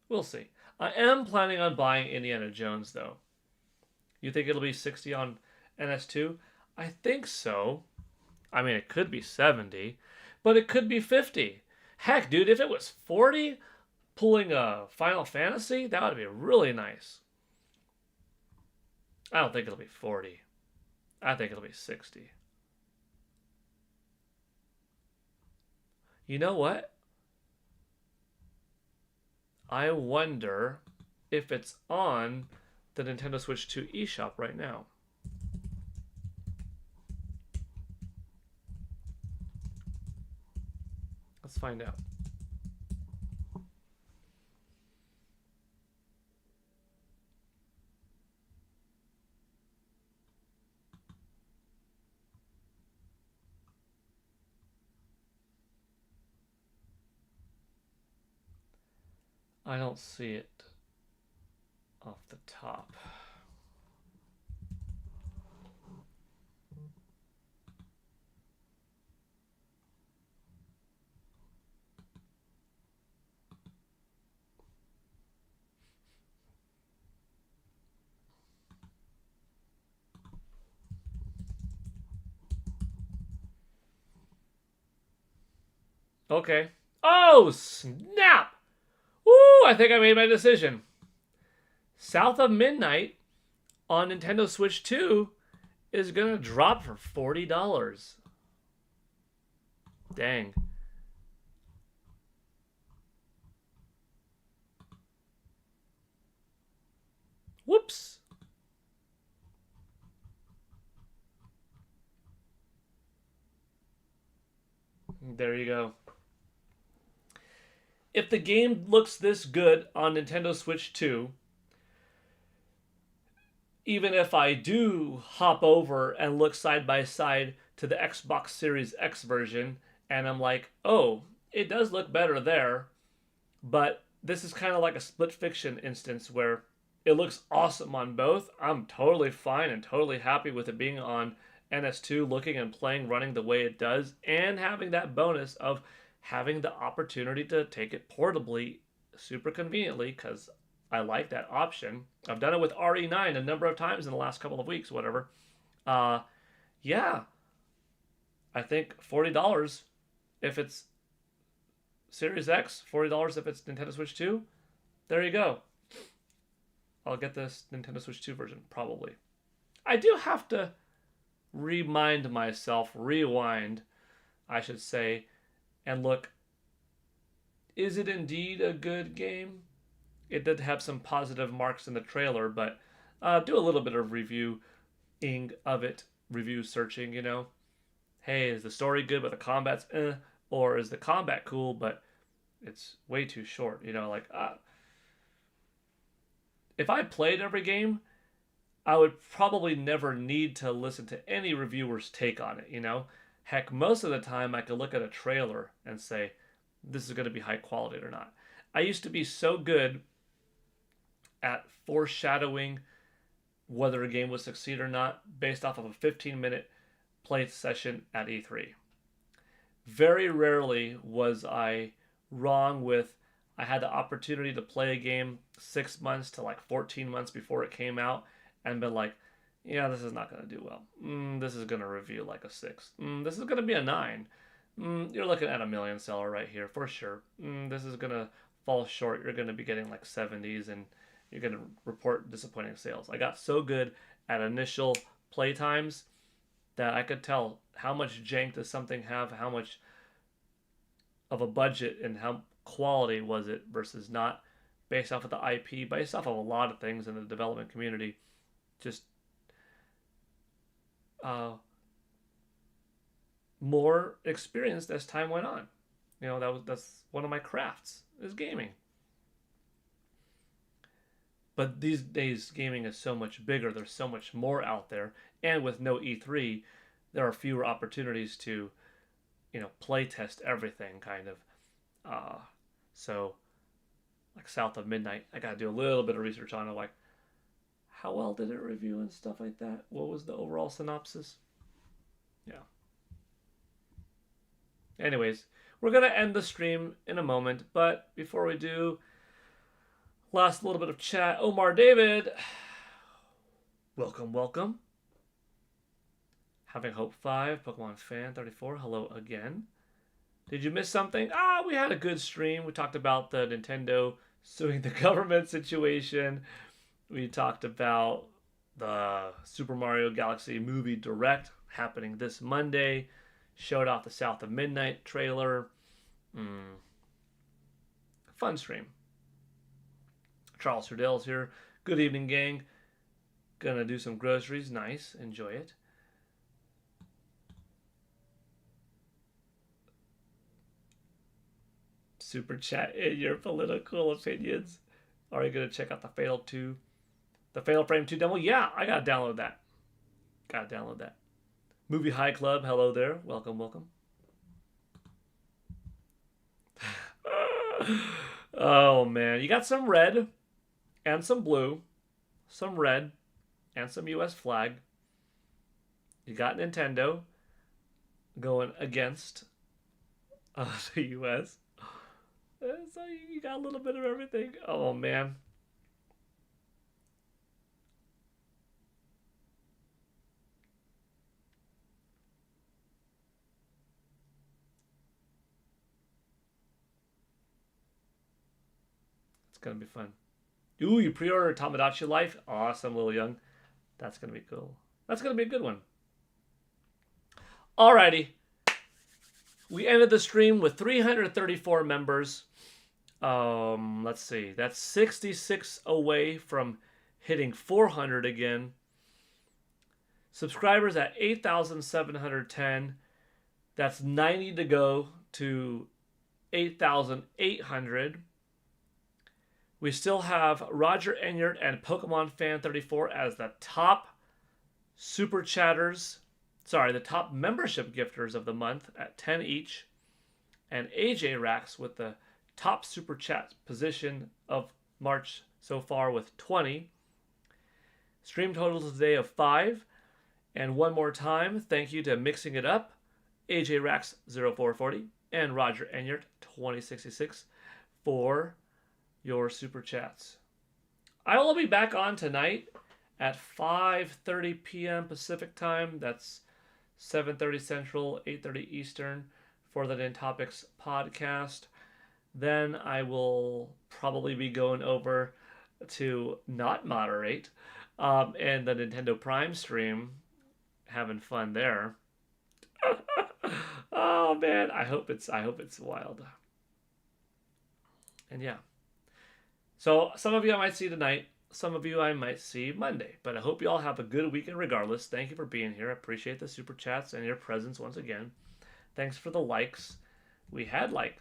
We'll see. I am planning on buying Indiana Jones, though. You think it'll be 60 on NS2? I think so. I mean, it could be 70, but it could be 50. Heck, dude, if it was 40, pulling a Final Fantasy, that would be really nice. I don't think it'll be 40. I think it'll be 60. You know what? I wonder if it's on the Nintendo Switch 2 eShop right now. Let's find out. I don't see it off the top. Okay. Oh, snap! Woo! I think I made my decision. South of Midnight on Nintendo Switch 2 is going to drop for $40. Dang. Whoops. There you go. If the game looks this good on Nintendo Switch 2, even if I do hop over and look side by side to the Xbox Series X version, and I'm like, oh, it does look better there, but this is kind of like a split fiction instance where it looks awesome on both. I'm totally fine and totally happy with it being on NS2, looking and playing, running the way it does, and having that bonus of having the opportunity to take it portably super conveniently, because I like that option. I've done it with RE9 a number of times in the last couple of weeks, whatever. Yeah, I think $40 if it's Series X, $40 if it's Nintendo Switch 2. There you go. I'll get this Nintendo Switch 2 version, probably. I do have to rewind, I should say, and look, is it indeed a good game? It did have some positive marks in the trailer, but do a little bit of reviewing of it, review searching, you know. Hey, is the story good but the combat's or is the combat cool but it's way too short, you know, like if I played every game, I would probably never need to listen to any reviewer's take on it, you know? Heck, most of the time I could look at a trailer and say, this is going to be high quality or not. I used to be so good at foreshadowing whether a game would succeed or not based off of a 15-minute play session at E3. Very rarely was I wrong with, I had the opportunity to play a game 6 months to like 14 months before it came out and been like, yeah, this is not going to do well. This is going to review like a 6. This is going to be a 9. You're looking at a million seller right here for sure. This is going to fall short. You're going to be getting like 70s and you're going to report disappointing sales. I got so good at initial play times that I could tell how much jank does something have, how much of a budget and how quality was it versus not, based off of the IP, based off of a lot of things in the development community. Just more experienced as time went on. You know, that's one of my crafts, is gaming. But these days, gaming is so much bigger. There's so much more out there. And with no E3, there are fewer opportunities to, you know, play test everything, kind of. So, like South of Midnight, I got to do a little bit of research on it. Like, how well did it review and stuff like that? What was the overall synopsis? Yeah. Anyways, we're going to end the stream in a moment. But before we do, last little bit of chat. Omar David, welcome, welcome. Having Hope 5, Pokemon Fan 34, hello again. Did you miss something? We had a good stream. We talked about the Nintendo suing the government situation. We talked about the Super Mario Galaxy movie Direct happening this Monday. Showed off the South of Midnight trailer. Fun stream. Charles Hurdell's here. Good evening, gang. Gonna do some groceries. Nice. Enjoy it. Super chat in your political opinions. Are you gonna check out the Fatal Frame 2 demo? Yeah, I gotta download that. Movie High Club, hello there. Welcome, welcome. Oh man, you got some red and some blue, some red and some US flag. You got Nintendo going against the US. So you got a little bit of everything. Oh man. It's gonna be fun. Ooh, you pre-ordered Tamagotchi Life? Awesome, Lil Young. That's gonna be cool. That's gonna be a good one. Alrighty. We ended the stream with 334 members. Let's see. That's 66 away from hitting 400 again. Subscribers at 8,710. That's 90 to go to 8,800. We still have Roger Enyart and Pokemon Fan 34 as the top super chatters. Sorry, the top membership gifters of the month at 10 each. And AJ Rax with the top super chat position of March so far with 20. Stream totals today of 5. And one more time, thank you to Mixing It Up, AJ Rax 0440, and Roger Enyart 2066 for your super chats. I will be back on tonight at 5:30 p.m. Pacific time. That's 7:30 Central, 8:30 Eastern for the Nintopics podcast. Then I will probably be going over to not moderate and the Nintendo Prime stream, having fun there. Oh man, I hope it's wild. And yeah. So some of you I might see tonight, some of you I might see Monday, but I hope you all have a good weekend regardless. Thank you for being here. I appreciate the super chats and your presence once again. Thanks for the likes. We had like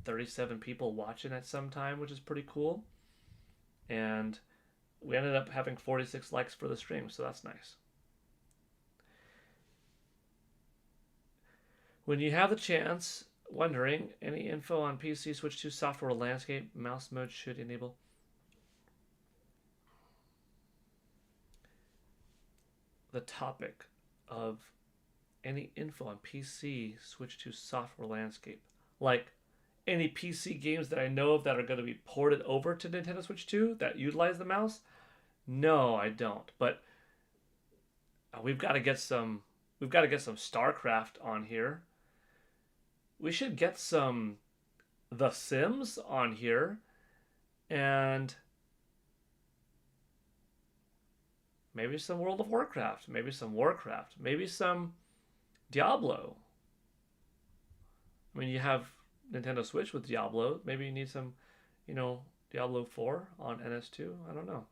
37 people watching at some time, which is pretty cool. And we ended up having 46 likes for the stream, so that's nice. When you have the chance, wondering, any info on PC Switch 2 software landscape, mouse mode should enable? The topic of any info on PC Switch 2 software landscape. Like any PC games that I know of that are going to be ported over to Nintendo Switch 2 that utilize the mouse? No, I don't. But we've got to get some StarCraft on here. We should get some The Sims on here, and maybe some World of Warcraft, maybe some Warcraft, maybe some Diablo. I mean, you have Nintendo Switch with Diablo. Maybe you need some, Diablo 4 on NS2. I don't know.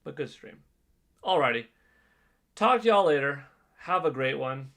But good stream. Alrighty. Talk to y'all later. Have a great one.